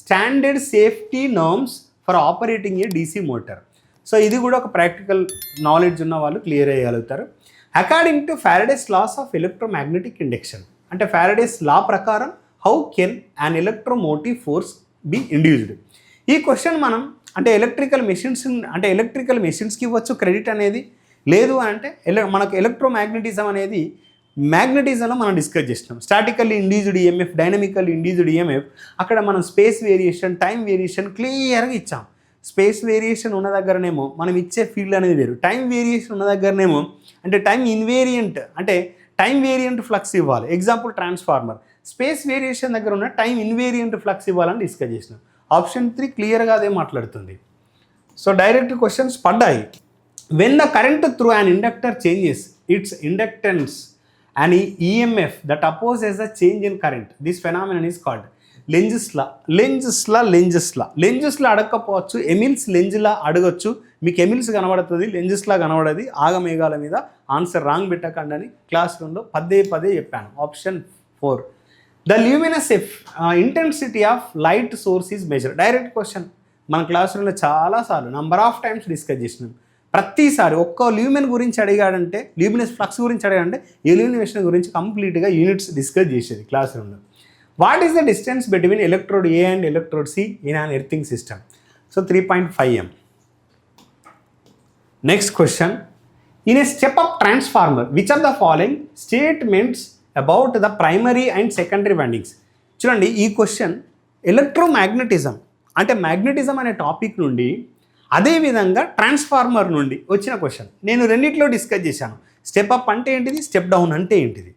standard safety norms for operating A DC motor. So ఇది కూడా ఒక ప్రాక్టికల్ నాలెడ్జ్ ఉన్న వాళ్ళు క్లియర్ చేయగలుగుతారు. According to Faraday's laws of electromagnetic induction, అంటే ఫ్యారడేస్ లా ప్రకారం how can an electromotive force be induced. ఈ question మనం ఎలక్ట్రికల్ మెషిన్స్కి ఇవ్వచ్చు క్రెడిట్ అనేది. లేదు అంటే మనకు ఎలక్ట్రోమాగ్నెటిజం అనేది మ్యాగ్నెటిజంలో మనం డిస్కస్ చేస్తున్నాం. Statically induced EMF, dynamically induced EMF. అక్కడ మనం స్పేస్ వేరియేషన్, టైం వేరియేషన్ క్లియర్గా ఇచ్చాం. స్పేస్ వేరియేషన్ ఉన్న దగ్గరనేమో మనం ఇచ్చే ఫీల్డ్ అనేది వేరు, టైం వేరియేషన్ ఉన్న దగ్గరనేమో టైం వేరియంట్ ఫ్లక్స్ ఇవ్వాలి. Example transformer. స్పేస్ వేరియేషన్ దగ్గర ఉన్న టైం ఇన్వేరియంట్ ఫ్లక్స్ ఇవ్వాలని డిస్కస్ చేసినాం. ఆప్షన్ 3 క్లియర్గా అదే మాట్లాడుతుంది. సో డైరెక్ట్ క్వశ్చన్స్ పడ్డాయి. When the current through an inductor changes its inductance and EMF that opposes the change in current, this phenomenon is called Lenz's law అడగకపోవచ్చు, Emil's Lenz law అడగచ్చు. మీకు ఎమిల్స్ కనబడుతుంది, లెంజెస్లా కనబడది. ఆగమేఘాల మీద ఆన్సర్ రాంగ్ పెట్టకండి అని క్లాస్ రూమ్లో పదే చెప్పాను. Option 4, the luminous intensity of light source is measure. Direct question మన క్లాస్ రూమ్లో చాలాసార్లు నంబర్ ఆఫ్ టైమ్స్ డిస్కస్ చేసినాం. ప్రతిసారి ఒక్క ల్యూమిన్ గురించి అడిగాడంటే, ల్యూమినస్ ఫ్లక్స్ గురించి అడిగాడంటే ఇల్యూమినేషన్ గురించి కంప్లీట్గా యూనిట్స్ డిస్కస్ చేసేది క్లాస్ రూమ్లో. What is the distance between electrode A and electrode C in an earthing system? So 3.5 m. Next question, in a step up transformer which are the following statements about the primary and secondary windings. చూడండి, ఈ question electromagnetism అనే topic నుండి, అదేవిధంగా transformer నుండి వచ్చిన question. నేను రెండిట్లో discuss చేశాను. స్టెప్ అప్ అంటే ఏంటిది, స్టెప్ డౌన్ అంటే ఏంటిది.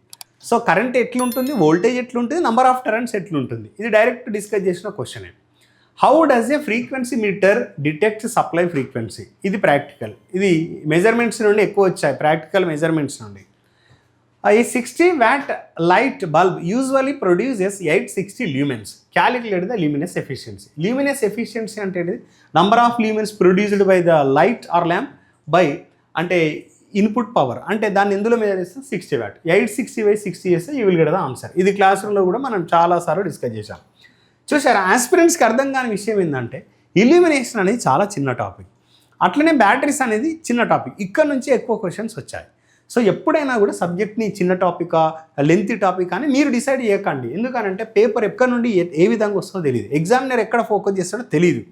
సో కరెంట్ ఎట్లుంటుంది, వోల్టేజ్ ఎట్లుంటుంది, నెంబర్ ఆఫ్ టర్న్స్ ఎట్లుంటుంది, ఇది డైరెక్ట్ డిస్కస్ చేసిన question. How does a frequency meter detect supply frequency, ఇది ప్రాక్టికల్. ఇది మెజర్మెంట్స్ నుండి ఎక్కువ వచ్చాయి, ప్రాక్టికల్ మెజర్మెంట్స్ నుండి. A 60 watt light bulb usually produces 860 lumens. Calculate the luminous efficiency. Luminous efficiency అంటే number of lumens produced by the light or lamp by input power, దాన్ని ఎందులో measure చేస్తే 60 watt. 860/60 చేస్తే you will get the answer. ఇది class రూమ్లో కూడా మనం చాలాసార్లు డిస్కస్ చేశాం. చూసారా, ఆస్పిరెంట్స్కి అర్థం కాని విషయం ఏంటంటే ఇల్యూమినేషన్ అనేది చాలా చిన్న టాపిక్, అట్లనే బ్యాటరీస్ అనేది చిన్న టాపిక్. ఇక్కడ నుంచి ఎక్కువ క్వశ్చన్స్ వచ్చాయి. సో ఎప్పుడైనా కూడా సబ్జెక్ట్ని చిన్న టాపికా లెంతీ టాపిక్ అని మీరు డిసైడ్ చేయకండి. ఎందుకనంటే పేపర్ ఎక్కడి నుండి ఏ విధంగా వస్తుందో తెలియదు, ఎగ్జామినర్ ఎక్కడ ఫోకస్ చేస్తాడో తెలియదు.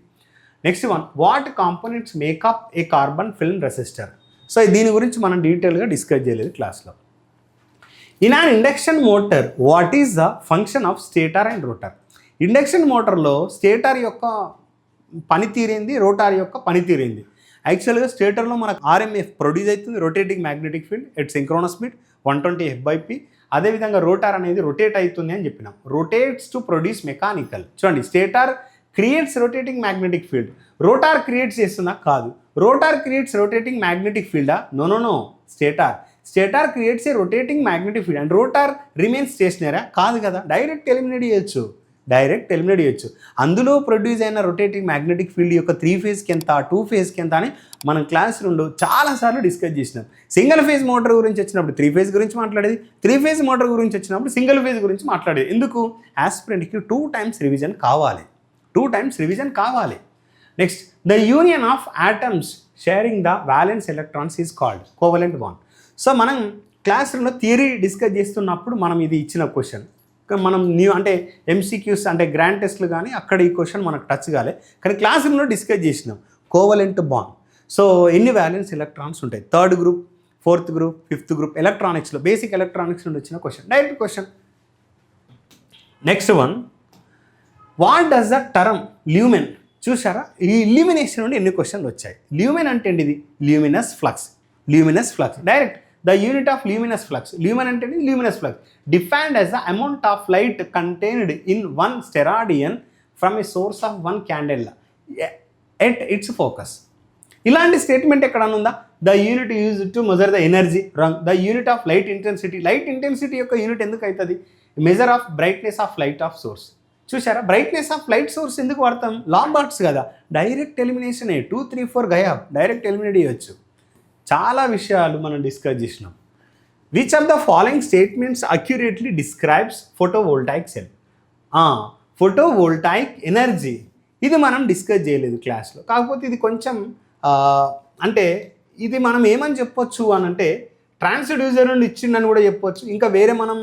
Next one, what components make up a carbon film resistor. So దీని గురించి మనం డీటెయిల్గా డిస్కస్ చేయలేదు క్లాస్లో. In an induction motor what is the function of stator and rotor. Induction మోటార్లో స్టేటర్ యొక్క పనితీరేంది, రోటార్ యొక్క పనితీరేంది. యాక్చువల్గా స్టేటర్లో మనకు ఆర్ఎంఎఫ్ ప్రొడ్యూస్ అవుతుంది, rotating magnetic field at synchronous speed 120 F/P. అదేవిధంగా రోటార్ అనేది రొటేట్ అవుతుంది అని చెప్పినాం, రొటేట్స్ టు ప్రొడ్యూస్ మెకానికల్. చూడండి, stator creates rotating magnetic field, rotor creates చేస్తుందా? కాదు. రోటార్ క్రియేట్స్ రొటేటింగ్ మ్యాగ్నెటిక్ ఫీల్డా? No. Stator creates a rotating magnetic field and rotor remains stationary. కాదు కదా, డైరెక్ట్ ఎలిమినేట్ చేయొచ్చు. అందులో ప్రొడ్యూస్ అయిన రొటేటింగ్ మ్యాగ్నెటిక్ ఫీల్డ్ యొక్క 3 ఫేజ్కి ఎంత, 2 ఫేజ్కి ఎంత అని మనం క్లాస్ 2 చాలాసార్లు డిస్కస్ చేసినాం. సింగిల్ ఫేజ్ మోటార్ గురించి వచ్చినప్పుడు 3 ఫేజ్ గురించి మాట్లాడేది, 3 ఫేజ్ మోటార్ గురించి వచ్చినప్పుడు సింగిల్ ఫేజ్ గురించి మాట్లాడేది. ఎందుకు? ఆస్పిరెంట్కి 2 times రివిజన్ కావాలి. Next, the union of atoms sharing the violence electrons is called covalent bond. So మనం క్లాస్ 2లో థియరీ డిస్కస్ చేస్తున్నప్పుడు మనం ఇది ఇచ్చిన క్వశ్చన్, మనం అంటే ఎంసీక్యూస్ అంటే గ్రాండ్ టెస్ట్లు కానీ అక్కడ ఈ క్వశ్చన్ మనకు టచ్ కాలే, కానీ క్లాస్ 2లో డిస్కస్ చేసినాం కోవలెంట్ బాండ్. సో ఎన్ని వ్యాలెన్స్ ఎలక్ట్రాన్స్ ఉంటాయి? 3rd group, 4th group, 5th group ఎలక్ట్రానిక్స్లో, బేసిక్ ఎలక్ట్రానిక్స్ నుండి వచ్చిన question, direct question. Next one, what does the term lumen. చూసారా, ఈ ఇల్యూమినేషన్ నుండి ఎన్ని క్వశ్చన్లు వచ్చాయి. ల్యూమెన్ అంటే ఏంటిది? Luminous flux. Direct the unit of luminous flux. Lumen అంటే luminous flux defined as the amount of light contained in 1 steradian from a source of 1 candle at its focus. ఇలాంటి స్టేట్మెంట్ ఎక్కడన్నా ఉందా? The unit use to measure the energy. Wrong. The unit of light intensity యొక్క unit ఎందుకు అవుతుంది? Measure of brightness of light of source. చూసారా, brightness of light source ఎందుకు వాడతాం? లాంబార్డ్స్ కదా, డైరెక్ట్ ఎలిమినేషన్ 2, 3, 4 గయాబ్, డైరెక్ట్ ఎలిమినేట్ చేయొచ్చు. చాలా విషయాలు మనం డిస్కస్ చేసినాం. Which of the following statements accurately describes photovoltaic cell. Photovoltaic energy ఇది మనం డిస్కస్ చేయలేదు క్లాస్లో, కాకపోతే ఇది కొంచెం అంటే ఇది మనం ఏమని చెప్పొచ్చు అని అంటే ట్రాన్స్డ్యూసర్ నుండి ఇచ్చిందని కూడా చెప్పొచ్చు. ఇంకా వేరే మనం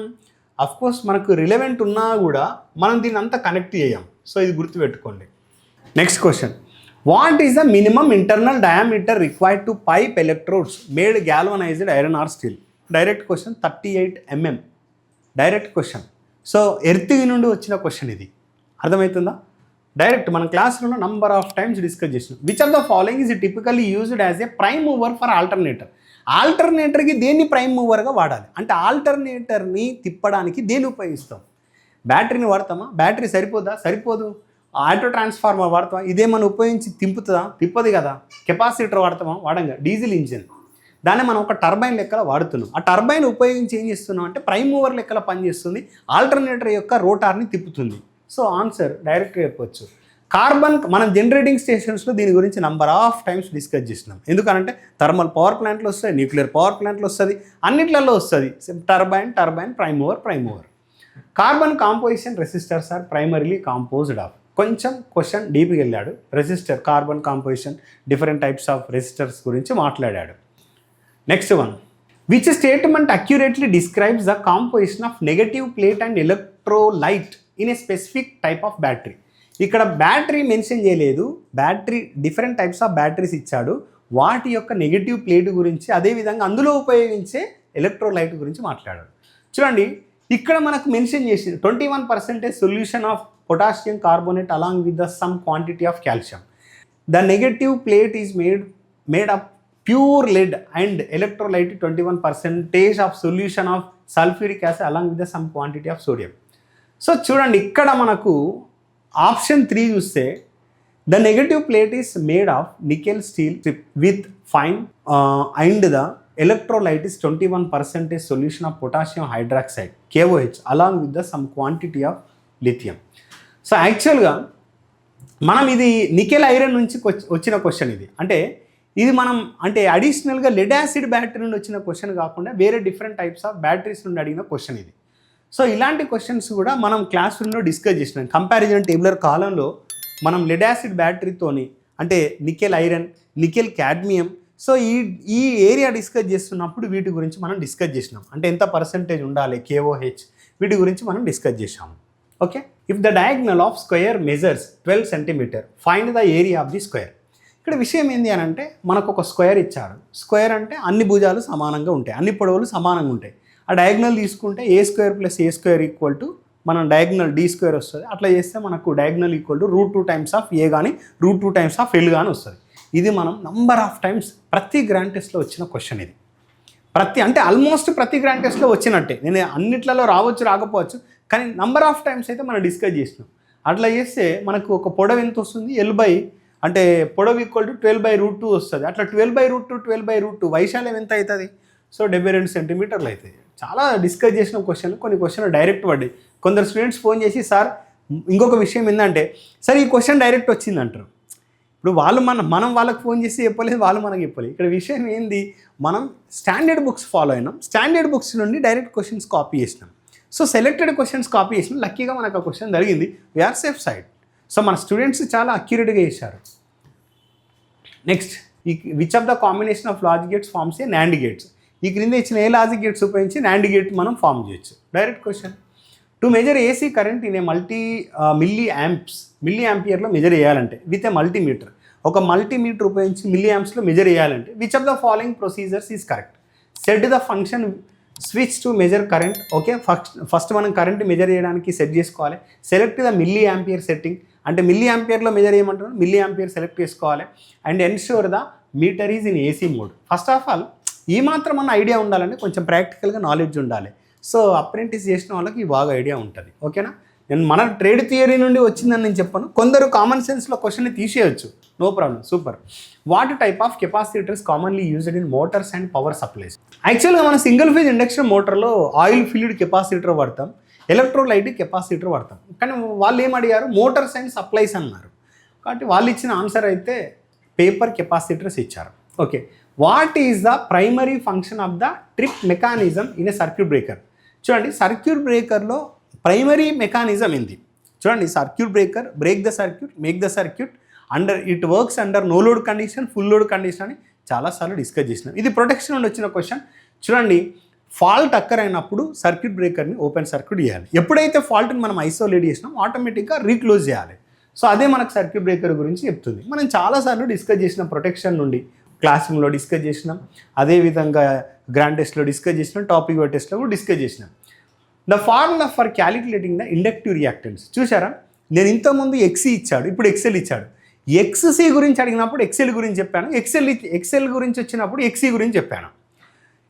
అఫ్కోర్స్ మనకు రిలవెంట్ ఉన్నా కూడా మనం దీన్ని అంతా కనెక్ట్ చేయం. సో ఇది గుర్తుపెట్టుకోండి. Next question, what is the minimum internal diameter required to pipe electrodes made galvanized iron or steel. Direct question, 38 mm. Direct question. So earth నుండి వచ్చిన క్వశ్చన్ ఇది, అర్థమవుతుందా? డైరెక్ట్ మన క్లాస్లో నంబర్ ఆఫ్ టైమ్స్ డిస్కస్ చేసినాం. Which of the following is typically used as a prime mover for alternator. ఆల్టర్నేటర్కి దేన్ని prime మూవర్గా వాడాలి అంటే ఆల్టర్నేటర్ని తిప్పడానికి దేన్ని ఉపయోగిస్తాం? బ్యాటరీని వాడతామా? బ్యాటరీ సరిపోదు. ఆటో ట్రాన్స్ఫార్మర్ వాడతామా? ఇదేమన్నా ఉపయోగించి తిప్పదు కదా. కెపాసిటర్ వాడతామా? వాడంగా. డీజిల్ ఇంజిన్, దాన్ని మనం ఒక టర్బైన్ లెక్కల వాడుతున్నాం. ఆ టర్బైన్ ఉపయోగించి ఏం చేస్తున్నాం అంటే ప్రైమ్ మూవర్ లెక్కల పనిచేస్తుంది, ఆల్టర్నేటర్ యొక్క రోటార్ని తిప్పుతుంది. సో ఆన్సర్ డైరెక్ట్గా చెప్పొచ్చు. కార్బన్ మనం జనరేటింగ్ స్టేషన్స్లో దీని గురించి నంబర్ ఆఫ్ టైమ్స్ డిస్కస్ చేసినాం. ఎందుకంటే థర్మల్ పవర్ ప్లాంట్లో వస్తుంది, న్యూక్లియర్ పవర్ ప్లాంట్లో వస్తుంది, అన్నిట్లలో వస్తుంది. Turbine, prime mover. Carbon composition resistors are primarily composed of. కొంచెం క్వశ్చన్ డీప్గా వెళ్ళాడు. Resistor, carbon composition, different types of resistors గురించి మాట్లాడాడు. Next one, which statement accurately describes the composition of negative plate and electrolyte in a specific type of battery. ఇక్కడ battery mention చేయలేదు, battery different types of batteries ఇచ్చాడు, వాటి యొక్క negative plate గురించి, అదేవిధంగా అందులో ఉపయోగించే ఎలక్ట్రోలైట్ గురించి మాట్లాడాడు. చూడండి, ఇక్కడ మనకు మెన్షన్ చేసి 21% solution of potassium carbonate along with the sum quantity of calcium. The negative plate is made up pure lead and electrolyte 21% of solution of sulfuric acid along with the some quantity of sodium. So చూడండి, ఇక్కడ మనకు option 3 చూస్తే the negative plate is made of nickel steel strip with fine and the electrolyte is 21% solution of potassium hydroxide KOH along with the sum quantity of lithium. So యాక్చువల్గా మనం ఇది nickel iron నుంచి వచ్చిన question ఇది. అంటే ఇది మనం అంటే అడిషనల్గా లెడ్ యాసిడ్ బ్యాటరీ నుండి వచ్చిన క్వశ్చన్ కాకుండా వేరే డిఫరెంట్ టైప్స్ ఆఫ్ బ్యాటరీస్ నుండి అడిగిన క్వశ్చన్ ఇది. సో ఇలాంటి క్వశ్చన్స్ కూడా మనం క్లాస్ రూమ్లో డిస్కస్ చేసినాం. కంపారిజన్ టేబులర్ కాలంలో మనం లెడ్ యాసిడ్ బ్యాటరీతోని అంటే nickel iron, nickel cadmium, so ఈ ఏరియా డిస్కస్ చేస్తున్నప్పుడు వీటి గురించి మనం డిస్కస్ చేసినాం. అంటే ఎంత పర్సెంటేజ్ ఉండాలి KOH, వీటి గురించి మనం డిస్కస్ చేసాము. Okay, if the diagonal of square measures 12 centimetre, find the area of the square. ఇక్కడ విషయం ఏంటి అని అంటే మనకు ఒక స్క్వేర్ ఇచ్చాడు. స్క్వేర్ అంటే అన్ని భుజాలు సమానంగా ఉంటాయి, అన్ని పొడవులు సమానంగా ఉంటాయి. ఆ డయాగ్నల్ తీసుకుంటే A² + A² మనం డయాగ్నల్ D² వస్తుంది. అట్లా చేస్తే మనకు డయాగ్నల్ √2 టైమ్స్ ఆఫ్ A కానీ √2 టైమ్స్ ఆఫ్ L కానీ వస్తుంది. ఇది మనం నంబర్ ఆఫ్ టైమ్స్ ప్రతి గ్రాండ్ టెస్ట్లో వచ్చిన క్వశ్చన్ ఇది. అంటే ఆల్మోస్ట్ ప్రతి గ్రాండ్ టెస్ట్లో వచ్చినట్టే. నేను అన్నిట్లలో రావచ్చు రాకపోవచ్చు, కానీ నంబర్ ఆఫ్ టైమ్స్ అయితే మనం డిస్కస్ చేసినాం. అట్లా చేస్తే మనకు ఒక పొడవు ఎంత వస్తుంది, అంటే పొడవు =12/√2 వస్తుంది. అట్లా 12/√2 వైశాల్యం ఎంత అవుతుంది? సో 72 సెంటీమీటర్లు అవుతుంది. చాలా డిస్కస్ చేసిన క్వశ్చన్, కొన్ని క్వశ్చన్లు డైరెక్ట్ పడ్డాయి. కొందరు స్టూడెంట్స్ ఫోన్ చేసి సార్ ఇంకొక విషయం ఏంటంటే సార్ ఈ క్వశ్చన్ డైరెక్ట్ వచ్చింది అంటారు. ఇప్పుడు వాళ్ళు మనం వాళ్ళకి ఫోన్ చేసి చెప్పలేదు, వాళ్ళు మనకి చెప్పలేదు. ఇక్కడ విషయం ఏంది, మనం స్టాండర్డ్ బుక్స్ ఫాలో అయినాం, స్టాండర్డ్ బుక్స్ నుండి డైరెక్ట్ క్వశ్చన్స్ కాపీ చేసినాం. సో సెలెక్టెడ్ క్వశ్చన్స్ కాపీ చేసినాం. లక్కీగా మనకు ఆ క్వశ్చన్ జరిగింది. We are safe side. సో మన స్టూడెంట్స్ చాలా అక్యురేట్గా చేశారు. Next, which of the combination of logic gates forms a NAND gates. ఈ క్రింద ఇచ్చిన ఏ లాజిక్ గేట్స్ ఉపయోగించి NAND గేట్ మనం ఫామ్ చేయొచ్చు. Direct question. To measure AC current in a milli యాంపియర్లో మెజర్ చేయాలంటే విత్ ఏ మల్టీమీటర్, ఒక మల్టీమీటర్ ఉపయోగించి మిల్లీ యాంప్స్లో మెజర్ చేయాలంటే which of the following procedures is correct. Set the function switch to measure current. Okay, first మనం current measure చేయడానికి set చేసుకోవాలి. Select the milli ampere setting, అంటే milli యాంపియర్లో measure చేయమంటున్నాం, మిల్లీ యాంపియర్ సెలెక్ట్ చేసుకోవాలి. And ensure the meter is in AC mode. First of all ఈ మాత్రం మన ఐడియా ఉండాలంటే కొంచెం ప్రాక్టికల్గా నాలెడ్జ్ ఉండాలి. సో అప్రెంటిస్ చేసిన వాళ్ళకి బాగా ఐడియా ఉంటుంది. ఓకేనా, నేను మన ట్రేడ్ థియరీ నుండి వచ్చిందని నేను చెప్పాను. కొందరు కామన్ సెన్స్లో క్వశ్చన్ని తీసేయచ్చు, no problem, super. What type of capacitors commonly used in motors and power supplies. యాక్చువల్గా మనం సింగిల్ ఫేజ్ ఇండక్షన్ మోటార్లో ఆయిల్ ఫిల్డ్ కెపాసిటర్ వాడతాం, ఎలక్ట్రోలైట్ కెపాసిటర్ వాడతాం. కానీ వాళ్ళు ఏం అడిగారు, మోటార్స్ అండ్ సప్లైస్ అన్నారు. కాబట్టి వాళ్ళు ఇచ్చిన ఆన్సర్ అయితే పేపర్ కెపాసిటర్స్ ఇచ్చారు. Okay, what is the primary function of the trip mechanism in a circuit breaker. చూడండి, సర్క్యూట్ బ్రేకర్లో ప్రైమరీ మెకానిజం ఏంది చూడండి. Circuit breaker break the circuit, make the circuit it works under no load condition, full load condition అని చాలాసార్లు discuss చేసినాం. ఇది protection నుండి వచ్చిన క్వశ్చన్. చూడండి, ఫాల్ట్ అక్కర్ అయినప్పుడు సర్క్యూట్ బ్రేకర్ని ఓపెన్ సర్క్యూట్ చేయాలి. ఎప్పుడైతే ఫాల్ట్ని మనం ఐసోలేట్ చేసినాం ఆటోమేటిక్గా రీక్లోజ్ చేయాలి. సో అదే మనకు సర్క్యూట్ బ్రేకర్ గురించి చెప్తుంది. మనం చాలాసార్లు డిస్కస్ చేసిన ప్రొటెక్షన్ నుండి క్లాస్ రూమ్లో డిస్కస్ చేసినాం, అదేవిధంగా గ్రాండ్ టెస్ట్లో డిస్కస్ చేసినాం, టాపిక్ వైజ్ టెస్ట్లో కూడా డిస్కస్ చేసినాం. The formula for calculating the inductive reactance. చూసారా, నేను ఇంతకుముందు XC ఇచ్చాడు, ఇప్పుడు XL ఇచ్చాడు. XC గురించి అడిగినప్పుడు XL గురించి చెప్పాను, XL గురించి వచ్చినప్పుడు XC గురించి చెప్పాను.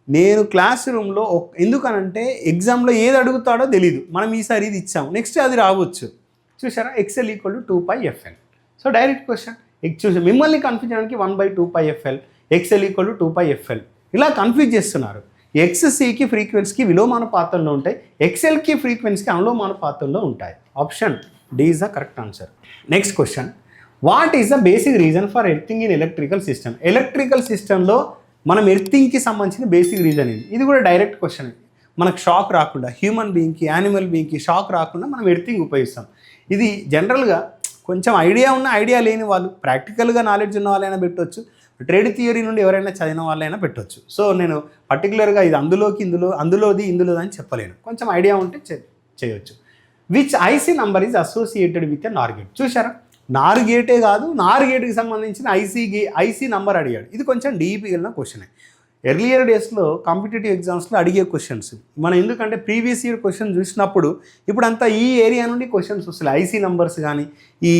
నేను క్లాస్ రూమ్లో ఎందుకనంటే ఎగ్జామ్లో ఏది అడుగుతాడో తెలీదు, మనం ఈసారి ఇది ఇచ్చాము, నెక్స్ట్ అది రావచ్చు. చూసారా, XL = 2πfl. So direct question. చూసి మిమ్మల్ని కన్ఫ్యూజ్ చేయడానికి 1/2πfl, XL = 2πfl ఇలా కన్ఫ్యూజ్ చేస్తున్నారు. XCకి ఫ్రీక్వెన్సీకి విలోమానుపాతంలో ఉంటాయి, XLకి ఫ్రీక్వెన్సీకి అనులోమానుపాతంలో ఉంటాయి. Option D is the correct answer. Next question, what is the basic reason for earthing in electrical system. Electrical సిస్టంలో మనం ఎర్తింగ్కి సంబంధించిన బేసిక్ రీజన్ ఇది కూడా డైరెక్ట్ క్వశ్చన్. మనకు షాక్ రాకుండా, హ్యూమన్ బీయింగ్కి యానిమల్ బీయింగ్కి షాక్ రాకుండా మనం ఎర్తింగ్ ఉపయోగిస్తాం. ఇది జనరల్గా కొంచెం ఐడియా ఉన్న ఐడియా లేని వాళ్ళు, ప్రాక్టికల్గా నాలెడ్జ్ ఉన్న వాళ్ళైనా పెట్టవచ్చు, ట్రేడ్ థియరీ నుండి ఎవరైనా చదివిన వాళ్ళైనా పెట్టవచ్చు. సో నేను పర్టికులర్గా ఇది అందులోది ఇందులోది అని చెప్పలేను, కొంచెం ఐడియా ఉంటే చేయొచ్చు. Which IC number is associated with a Nar gate. చూసారా, నార్ గేటే కాదు, నార్ గేట్కి సంబంధించిన IC నంబర్ అడిగాడు. ఇది కొంచెం డీప్గా వెళ్ళిన క్వశ్చనే. ఎర్లియర్ డేస్లో కాంపిటేటివ్ ఎగ్జామ్స్లో అడిగే క్వశ్చన్స్ మనం, ఎందుకంటే ప్రీవియస్ ఇయర్ క్వశ్చన్ చూసినప్పుడు ఇప్పుడు అంతా ఈ ఏరియా నుండి క్వశ్చన్స్ వస్తలేవు. IC నంబర్స్ కానీ ఈ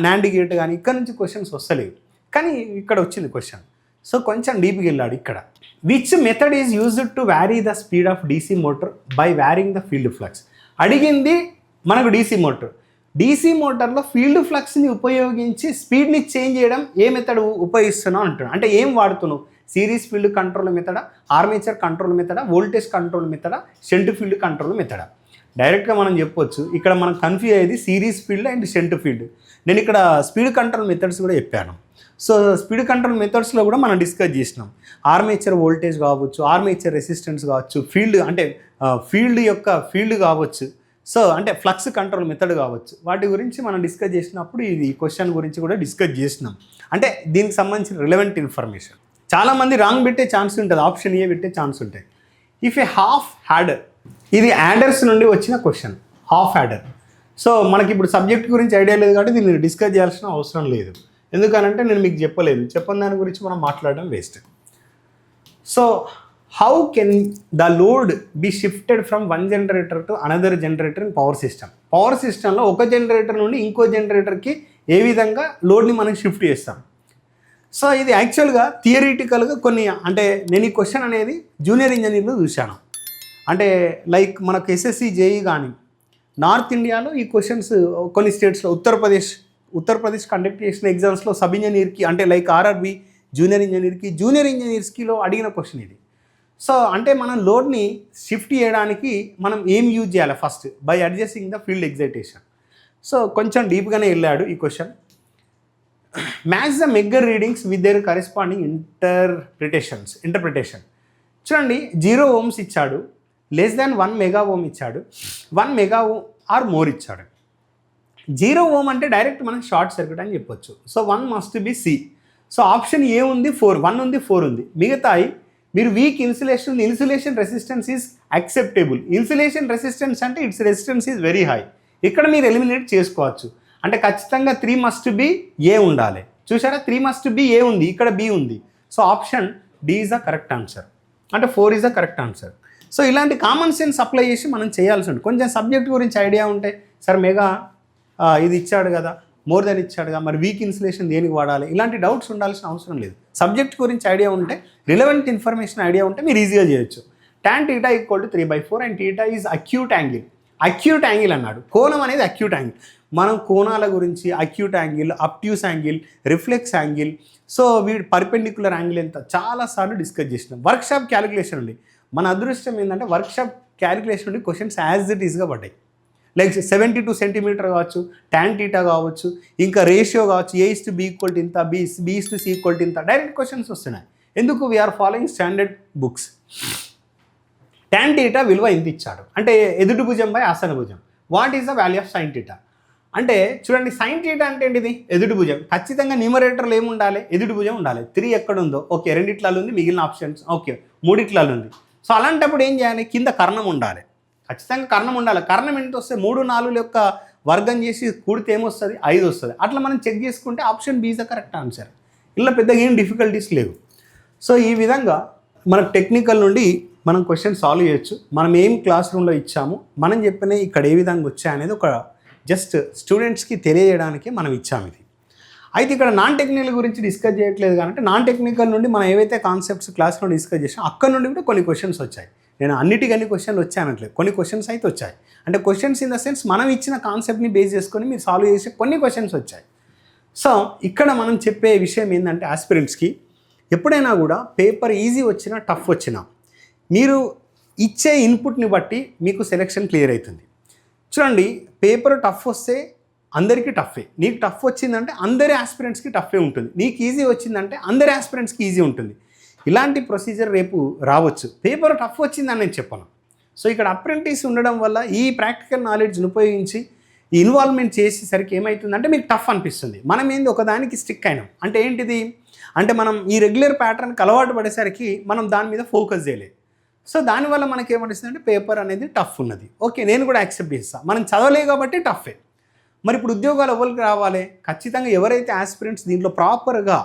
NAND గేట్ కానీ ఇక్కడ నుంచి క్వశ్చన్స్ వస్తలేవు, కానీ ఇక్కడ వచ్చింది క్వశ్చన్. సో కొంచెం డీప్గా వెళ్ళాడు ఇక్కడ. Which method is used to vary the speed of DC motor by varying the field flux. అడిగింది మనకు DC మోటార్. DC మోటార్లో ఫీల్డ్ ఫ్లక్స్ని ఉపయోగించి స్పీడ్ని చేంజ్ చేయడం ఏ మెథడ్ ఉపయోగిస్తున్నావు అంటున్నాను. అంటే ఏం వాడుతున్నావు, సిరీస్ ఫీల్డ్ కంట్రోల్ మెథడా, ఆర్మేచర్ కంట్రోల్ మెథడా, వోల్టేజ్ కంట్రోల్ మెథడా, షంట్ ఫీల్డ్ కంట్రోల్ మెథడా. డైరెక్ట్గా మనం చెప్పొచ్చు, ఇక్కడ మనం కన్ఫ్యూజ్ అయ్యేది series field and shunt field. నేను ఇక్కడ స్పీడ్ కంట్రోల్ మెథడ్స్ కూడా చెప్పాను. సో స్పీడ్ కంట్రోల్ మెథడ్స్లో కూడా మనం డిస్కస్ చేసినాం. ఆర్మేచర్ వోల్టేజ్ కావచ్చు, ఆర్మేచర్ రెసిస్టెన్స్ కావచ్చు, ఫీల్డ్ కావచ్చు, సో అంటే ఫ్లక్స్ కంట్రోల్ మెథడ్ కావచ్చు. వాటి గురించి మనం డిస్కస్ చేసినప్పుడు ఇది క్వశ్చన్ గురించి కూడా డిస్కస్ చేసినాం. అంటే దీనికి సంబంధించిన రిలవెంట్ ఇన్ఫర్మేషన్. చాలామంది రాంగ్ పెట్టే ఛాన్స్ ఉంటుంది, ఆప్షన్ ఏ పెట్టే ఛాన్స్ ఉంటాయి. ఇఫ్ ఏ హాఫ్ యాడర్, ఇది యాడర్స్ నుండి వచ్చిన క్వశ్చన్, హాఫ్ యాడర్. సో మనకి ఇప్పుడు సబ్జెక్ట్ గురించి ఐడియా లేదు కాబట్టి దీన్ని డిస్కస్ చేయాల్సిన అవసరం లేదు. ఎందుకనంటే నేను మీకు చెప్పని దాని గురించి మనం మాట్లాడడం waste. So how can the load be shifted from one generator to another generator in power system? Power సిస్టంలో ఒక జనరేటర్ నుండి ఇంకో జనరేటర్కి ఏ విధంగా లోడ్ని మనం షిఫ్ట్ చేస్తాం? సో ఇది యాక్చువల్గా థియరిటికల్గా కొన్ని, అంటే నేను ఈ క్వశ్చన్ అనేది జూనియర్ ఇంజనీర్లో చూశాను. అంటే లైక్ మనకు ఎస్ఎస్సి జేఈ కానీ నార్త్ ఇండియాలో ఈ క్వశ్చన్స్ కొన్ని స్టేట్స్లో, ఉత్తరప్రదేశ్ కండక్ట్ చేసిన ఎగ్జామ్స్లో సబ్ ఇంజనీర్కి, అంటే లైక్ ఆర్ఆర్బి జూనియర్ ఇంజనీర్స్కిలో అడిగిన క్వశ్చన్ ఇది. సో అంటే మనం లోడ్ని షిఫ్ట్ చేయడానికి మనం ఏం యూజ్ చేయాలి? First by adjusting the field excitation. So కొంచెం డీప్గానే వెళ్ళాడు ఈ question. Match the మెగ్గర్ readings with their corresponding interpretation. చూడండి, 0 ohms ఇచ్చాడు, లెస్ దాన్ 1 mega ohm ఇచ్చాడు, 1 mega ohm ఆర్ మోర్ ఇచ్చాడు. 0 ohm అంటే డైరెక్ట్ మనం షార్ట్ సర్క్యూట్ అని చెప్పొచ్చు. So 1 must be C. So option A ఉంది, 4, 1 ఉంది, 4 ఉంది. మిగతాయి మీరు weak insulation resistance is acceptable. Insulation resistance అంటే its resistance is very high. ఇక్కడ మీరు ఎలిమినేట్ చేసుకోవచ్చు. అంటే ఖచ్చితంగా 3 మస్ట్ బి ఏ ఉండాలి. చూసారా, 3 మస్ట్ బి ఏ ఉంది, ఇక్కడ బి ఉంది. So option D is the correct answer, అంటే 4 is the correct answer. So ఇలాంటి కామన్ సెన్స్ అప్లై చేసి మనం చేయాల్సి ఉంటుంది. కొంచెం సబ్జెక్ట్ గురించి ఐడియా ఉంటే, సార్ మెగా ఇది ఇచ్చాడు కదా, మోర్ దెన్ ఇచ్చాడుగా, మరి వీక్ ఇన్సులేషన్ దేనికి వాడాలి, ఇలాంటి డౌట్స్ ఉండాల్సిన అవసరం లేదు. సబ్జెక్ట్ గురించి ఐడియా ఉంటే, రిలవెంట్ ఇన్ఫర్మేషన్ ఐడియా ఉంటే మీరు ఈజీగా చేయొచ్చు. tan θ = 3/4 and θ is acute angle. Acute angle అన్నాడు, కోణం అనేది అక్యూట్ యాంగిల్. మనం కోణాల గురించి acute angle, obtuse angle, reflex angle, so వీడి పర్పెండిక్యులర్ యాంగిల్ ఎంత చాలాసార్లు డిస్కస్ చేసినాం. వర్క్షాప్ క్యాలిక్యులేషన్ ఉంది. మన అదృష్టం ఏంటంటే వర్క్షాప్ క్యాలిక్యులేషన్ నుండి క్వశ్చన్స్ యాజ్ ఇట్ ఈస్గా పడ్డాయి. లైక్ 72 సెంటీమీటర్ కావచ్చు, tan θ కావచ్చు, ఇంకా రేషియో కావచ్చు, A/B = ఇంత, B/C = ఇంత, డైరెక్ట్ క్వశ్చన్స్ వస్తున్నాయి. ఎందుకు? We are following standard books. tan θ విలువ ఎంత ఇచ్చాడు అంటే ఎదుటి భుజం బై ఆసన భుజం. What is the value of sin θ? అంటే చూడండి, sin θ అంటే ఏంటిది? ఎదుటి భుజం. ఖచ్చితంగా న్యూమరేటర్లో ఏముండాలి? ఎదుటి భుజం ఉండాలి. 3 ఎక్కడ ఉందో, ఓకే, 2 ఉంది, మిగిలిన ఆప్షన్స్ ఓకే 3 ఉంది. సో అలాంటప్పుడు ఏం చేయాలి? కింద కర్ణం ఉండాలి. ఖచ్చితంగా కర్ణం ఉండాలి. కర్ణం ఎంత వస్తే 3, 4 యొక్క వర్గం చేసి కూడితే ఏమొస్తుంది? 5 వస్తుంది. అట్లా మనం చెక్ చేసుకుంటే option B is the correct answer. ఇలా పెద్దగా ఏం డిఫికల్టీస్ లేవు. సో ఈ విధంగా మన టెక్నికల్ నుండి మనం క్వశ్చన్ సాల్వ్ చేయొచ్చు. మనం ఏం క్లాస్ రూమ్లో ఇచ్చాము, మనం చెప్పిన ఇక్కడ ఏ విధంగా వచ్చాయనేది ఒక జస్ట్ స్టూడెంట్స్కి తెలియజేయడానికి మనం ఇచ్చాము ఇది. అయితే ఇక్కడ నాన్ టెక్నికల్ గురించి డిస్కస్ చేయట్లేదు, కాబట్టి నాన్ టెక్నికల్ నుండి మనం ఏవైతే కాన్సెప్ట్స్ క్లాస్లో డిస్కస్ చేసామో అక్కడ నుండి కూడా కొన్ని క్వశ్చన్స్ వచ్చాయి. నేను అన్నిటికన్నీ క్వశ్చన్లు వచ్చానట్లేదు, కొన్ని క్వశ్చన్స్ అయితే వచ్చాయి. అంటే క్వశ్చన్స్ ఇన్ ద సెన్స్ మనం ఇచ్చిన కాన్సెప్ట్ని బేస్ చేసుకొని మీరు సాల్వ్ చేసే కొన్ని క్వశ్చన్స్ వచ్చాయి. సో ఇక్కడ మనం చెప్పే విషయం ఏంటంటే, ఆస్పిరెంట్స్కి ఎప్పుడైనా కూడా పేపర్ ఈజీ వచ్చినా టఫ్ వచ్చినా మీరు ఇచ్చే ఇన్పుట్ని బట్టి మీకు సెలెక్షన్ క్లియర్ అవుతుంది. చూడండి, పేపర్ టఫ్ వస్తే అందరికీ టఫే. నీకు టఫ్ వచ్చిందంటే అందరి ఆస్పిరెంట్స్కి టఫే ఉంటుంది. నీకు ఈజీ వచ్చిందంటే అందరి ఆస్పిరెంట్స్కి ఈజీ ఉంటుంది. ఇలాంటి ప్రొసీజర్ రేపు రావచ్చు. పేపర్ టఫ్ వచ్చిందని నేను చెప్పను. సో ఇక్కడ అప్రెంటిస్ ఉండడం వల్ల ఈ ప్రాక్టికల్ నాలెడ్జ్ని ఉపయోగించి ఈ ఇన్వాల్వ్మెంట్ చేసేసరికి ఏమవుతుందంటే మీకు టఫ్ అనిపిస్తుంది. మనం ఏంది ఒకదానికి స్టిక్ అయినాం. అంటే ఏంటిది? అంటే మనం ఈ రెగ్యులర్ ప్యాటర్న్కి అలవాటు పడేసరికి మనం దాని మీద ఫోకస్ చేయలేదు. సో దానివల్ల మనకి ఏమనిపిస్తుంది అంటే పేపర్ అనేది టఫ్ ఉన్నది. ఓకే, నేను కూడా యాక్సెప్ట్ చేస్తాను. మనం చదవలే కాబట్టి టఫే. మరి ఇప్పుడు ఉద్యోగాలు ఎవరికి రావాలి? ఖచ్చితంగా ఎవరైతే ఆస్పిరెంట్స్ దీంట్లో ప్రాపర్గా,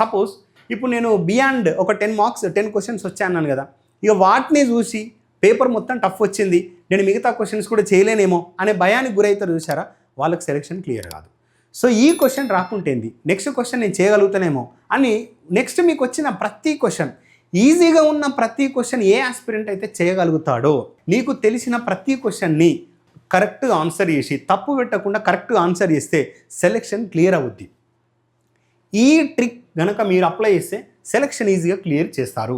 సపోజ్ ఇప్పుడు నేను బియాండ్ ఒక 10 మార్క్స్ 10 క్వశ్చన్స్ వచ్చాను కదా, ఇక వాటిని చూసి పేపర్ మొత్తం టఫ్ వచ్చింది, నేను మిగతా క్వశ్చన్స్ కూడా చేయలేనేమో అనే భయానికి గురవుతారు చూసారా, వాళ్ళకి సెలెక్షన్ క్లియర్ కాదు. సో ఈ క్వశ్చన్ రాకుంటేంది, నెక్స్ట్ క్వశ్చన్ నేను చేయగలుగుతానేమో అని నెక్స్ట్ మీకు వచ్చిన ప్రతి క్వశ్చన్, ఈజీగా ఉన్న ప్రతి క్వశ్చన్ ఏ ఆస్పిరెంట్ అయితే చేయగలుగుతాడో, నీకు తెలిసిన ప్రతి క్వశ్చన్ని కరెక్ట్గా ఆన్సర్ చేసి తప్పు పెట్టకుండా కరెక్ట్గా ఆన్సర్ చేస్తే సెలెక్షన్ క్లియర్ అవుద్ది. ఈ ట్రిక్ కనుక మీరు అప్లై చేస్తే సెలెక్షన్ ఈజీగా క్లియర్ చేస్తారు.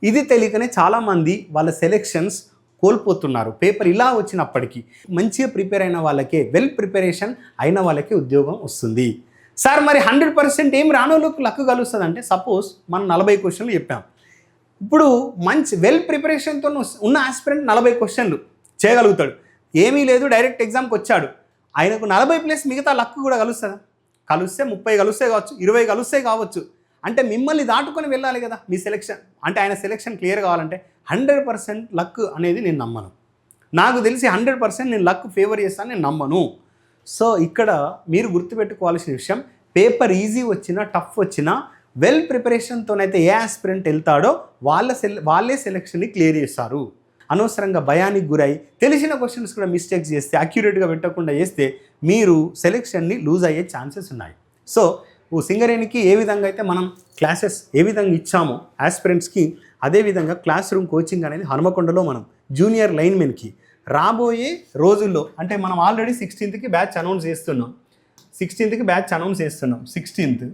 ఇది తెలియకనే చాలామంది వాళ్ళ సెలెక్షన్స్ కోల్పోతున్నారు. పేపర్ ఇలా వచ్చినప్పటికీ మంచిగా ప్రిపేర్ అయిన వాళ్ళకే, వెల్ ప్రిపరేషన్ అయిన వాళ్ళకే ఉద్యోగం వస్తుంది. సార్ మరి 100% ఏం రానోళ్ళకు లక్ కలుస్తుంది అంటే, సపోజ్ మనం 40 క్వశ్చన్లు చెప్పాం. ఇప్పుడు మంచి వెల్ ప్రిపరేషన్తో ఉన్న ఆస్పిరెంట్ 40 క్వశ్చన్లు చేయగలుగుతాడు. ఏమీ లేదు, డైరెక్ట్ ఎగ్జామ్కి వచ్చాడు, ఆయనకు 40 ప్లస్ మిగతా లక్ కూడా కలుస్తుందా? కలిస్తే 30 కలుస్తే కావచ్చు, 20 కలుస్తే కావచ్చు. అంటే మిమ్మల్ని దాటుకొని వెళ్ళాలి కదా మీ సెలెక్షన్. అంటే ఆయన సెలెక్షన్ క్లియర్ కావాలంటే 100% లక్ అనేది నేను నమ్మను. నాకు తెలిసి 100% నేను లక్ ఫేవర్ చేస్తాను, నేను నమ్మను. సో ఇక్కడ మీరు గుర్తుపెట్టుకోవాల్సిన విషయం, పేపర్ ఈజీ వచ్చినా టఫ్ వచ్చినా వెల్ ప్రిపరేషన్తోనైతే ఏ ఆస్పిరెంట్ వెళ్తాడో వాళ్ళే సెలెక్షన్ని క్లియర్ చేస్తారు. అనవసరంగా భయానికి గురై తెలిసిన క్వశ్చన్స్ కూడా మిస్టేక్స్ చేస్తే, అక్యురేట్గా పెట్టకుండా చేస్తే మీరు సెలెక్షన్ని లూజ్ అయ్యే ఛాన్సెస్ ఉన్నాయి. సో సింగరేణికి ఏ విధంగా అయితే మనం క్లాసెస్ ఏ విధంగా ఇచ్చామో ఆస్పిరెంట్స్కి, అదేవిధంగా క్లాస్ రూమ్ కోచింగ్ అనేది హనుమకొండలో మనం జూనియర్ లైన్మెన్కి రాబోయే రోజుల్లో, అంటే మనం ఆల్రెడీ 16th బ్యాచ్ అనౌన్స్ చేస్తున్నాం. 16th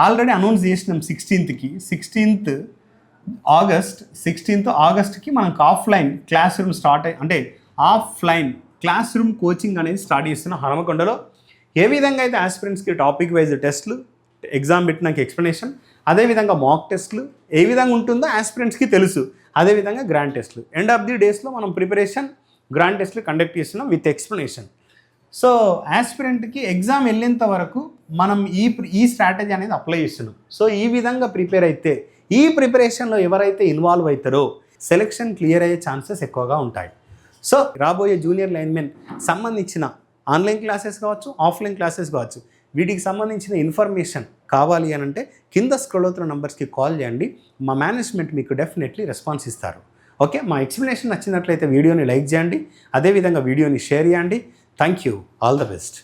ఆల్రెడీ అనౌన్స్ చేసినాం. 16th ఆగస్ట్కి మనకు ఆఫ్లైన్ క్లాస్ రూమ్ అంటే ఆఫ్లైన్ క్లాస్ రూమ్ కోచింగ్ అనేది స్టార్ట్ చేస్తున్నాం హనుమకొండలో. ఏ విధంగా అయితే ఆస్పిరెంట్స్కి టాపిక్ వైజ్ టెస్ట్లు, ఎగ్జామ్ పెట్టినాక ఎక్స్ప్లెనేషన్, అదేవిధంగా మాక్ టెస్ట్లు ఏ విధంగా ఉంటుందో ఆస్పిరెంట్స్కి తెలుసు. అదేవిధంగా గ్రాండ్ టెస్ట్లు ఎండ్ ఆఫ్ ది డేస్లో మనం ప్రిపరేషన్ గ్రాండ్ టెస్ట్లు కండక్ట్ చేస్తున్నాం విత్ ఎక్స్ప్లెనేషన్. సో ఆస్పిరెంట్కి ఎగ్జామ్ వెళ్ళేంత వరకు మనం ఈ స్ట్రాటజీ అనేది అప్లై చేస్తున్నాం. సో ఈ విధంగా ప్రిపేర్ అయితే, ఈ ప్రిపరేషన్లో ఎవరైతే ఇన్వాల్వ్ అవుతారో సెలెక్షన్ క్లియర్ అయ్యే ఛాన్సెస్ ఎక్కువగా ఉంటాయి. సో రాబోయే జూనియర్ లైన్మెన్ సంబంధించిన ఆన్లైన్ క్లాసెస్ కావచ్చు, ఆఫ్లైన్ క్లాసెస్ కావచ్చు, వీటికి సంబంధించిన ఇన్ఫర్మేషన్ కావాలి అని అంటే కింద స్క్రోల్ అవుతున్న నంబర్స్కి కాల్ చేయండి. మా మేనేజ్మెంట్ మీకు డెఫినెట్లీ రెస్పాన్స్ ఇస్తారు. ఓకే, మా ఎక్స్ప్లెనేషన్ నచ్చినట్లయితే వీడియోని లైక్ చేయండి, అదేవిధంగా వీడియోని షేర్ చేయండి. Thank you, all the best.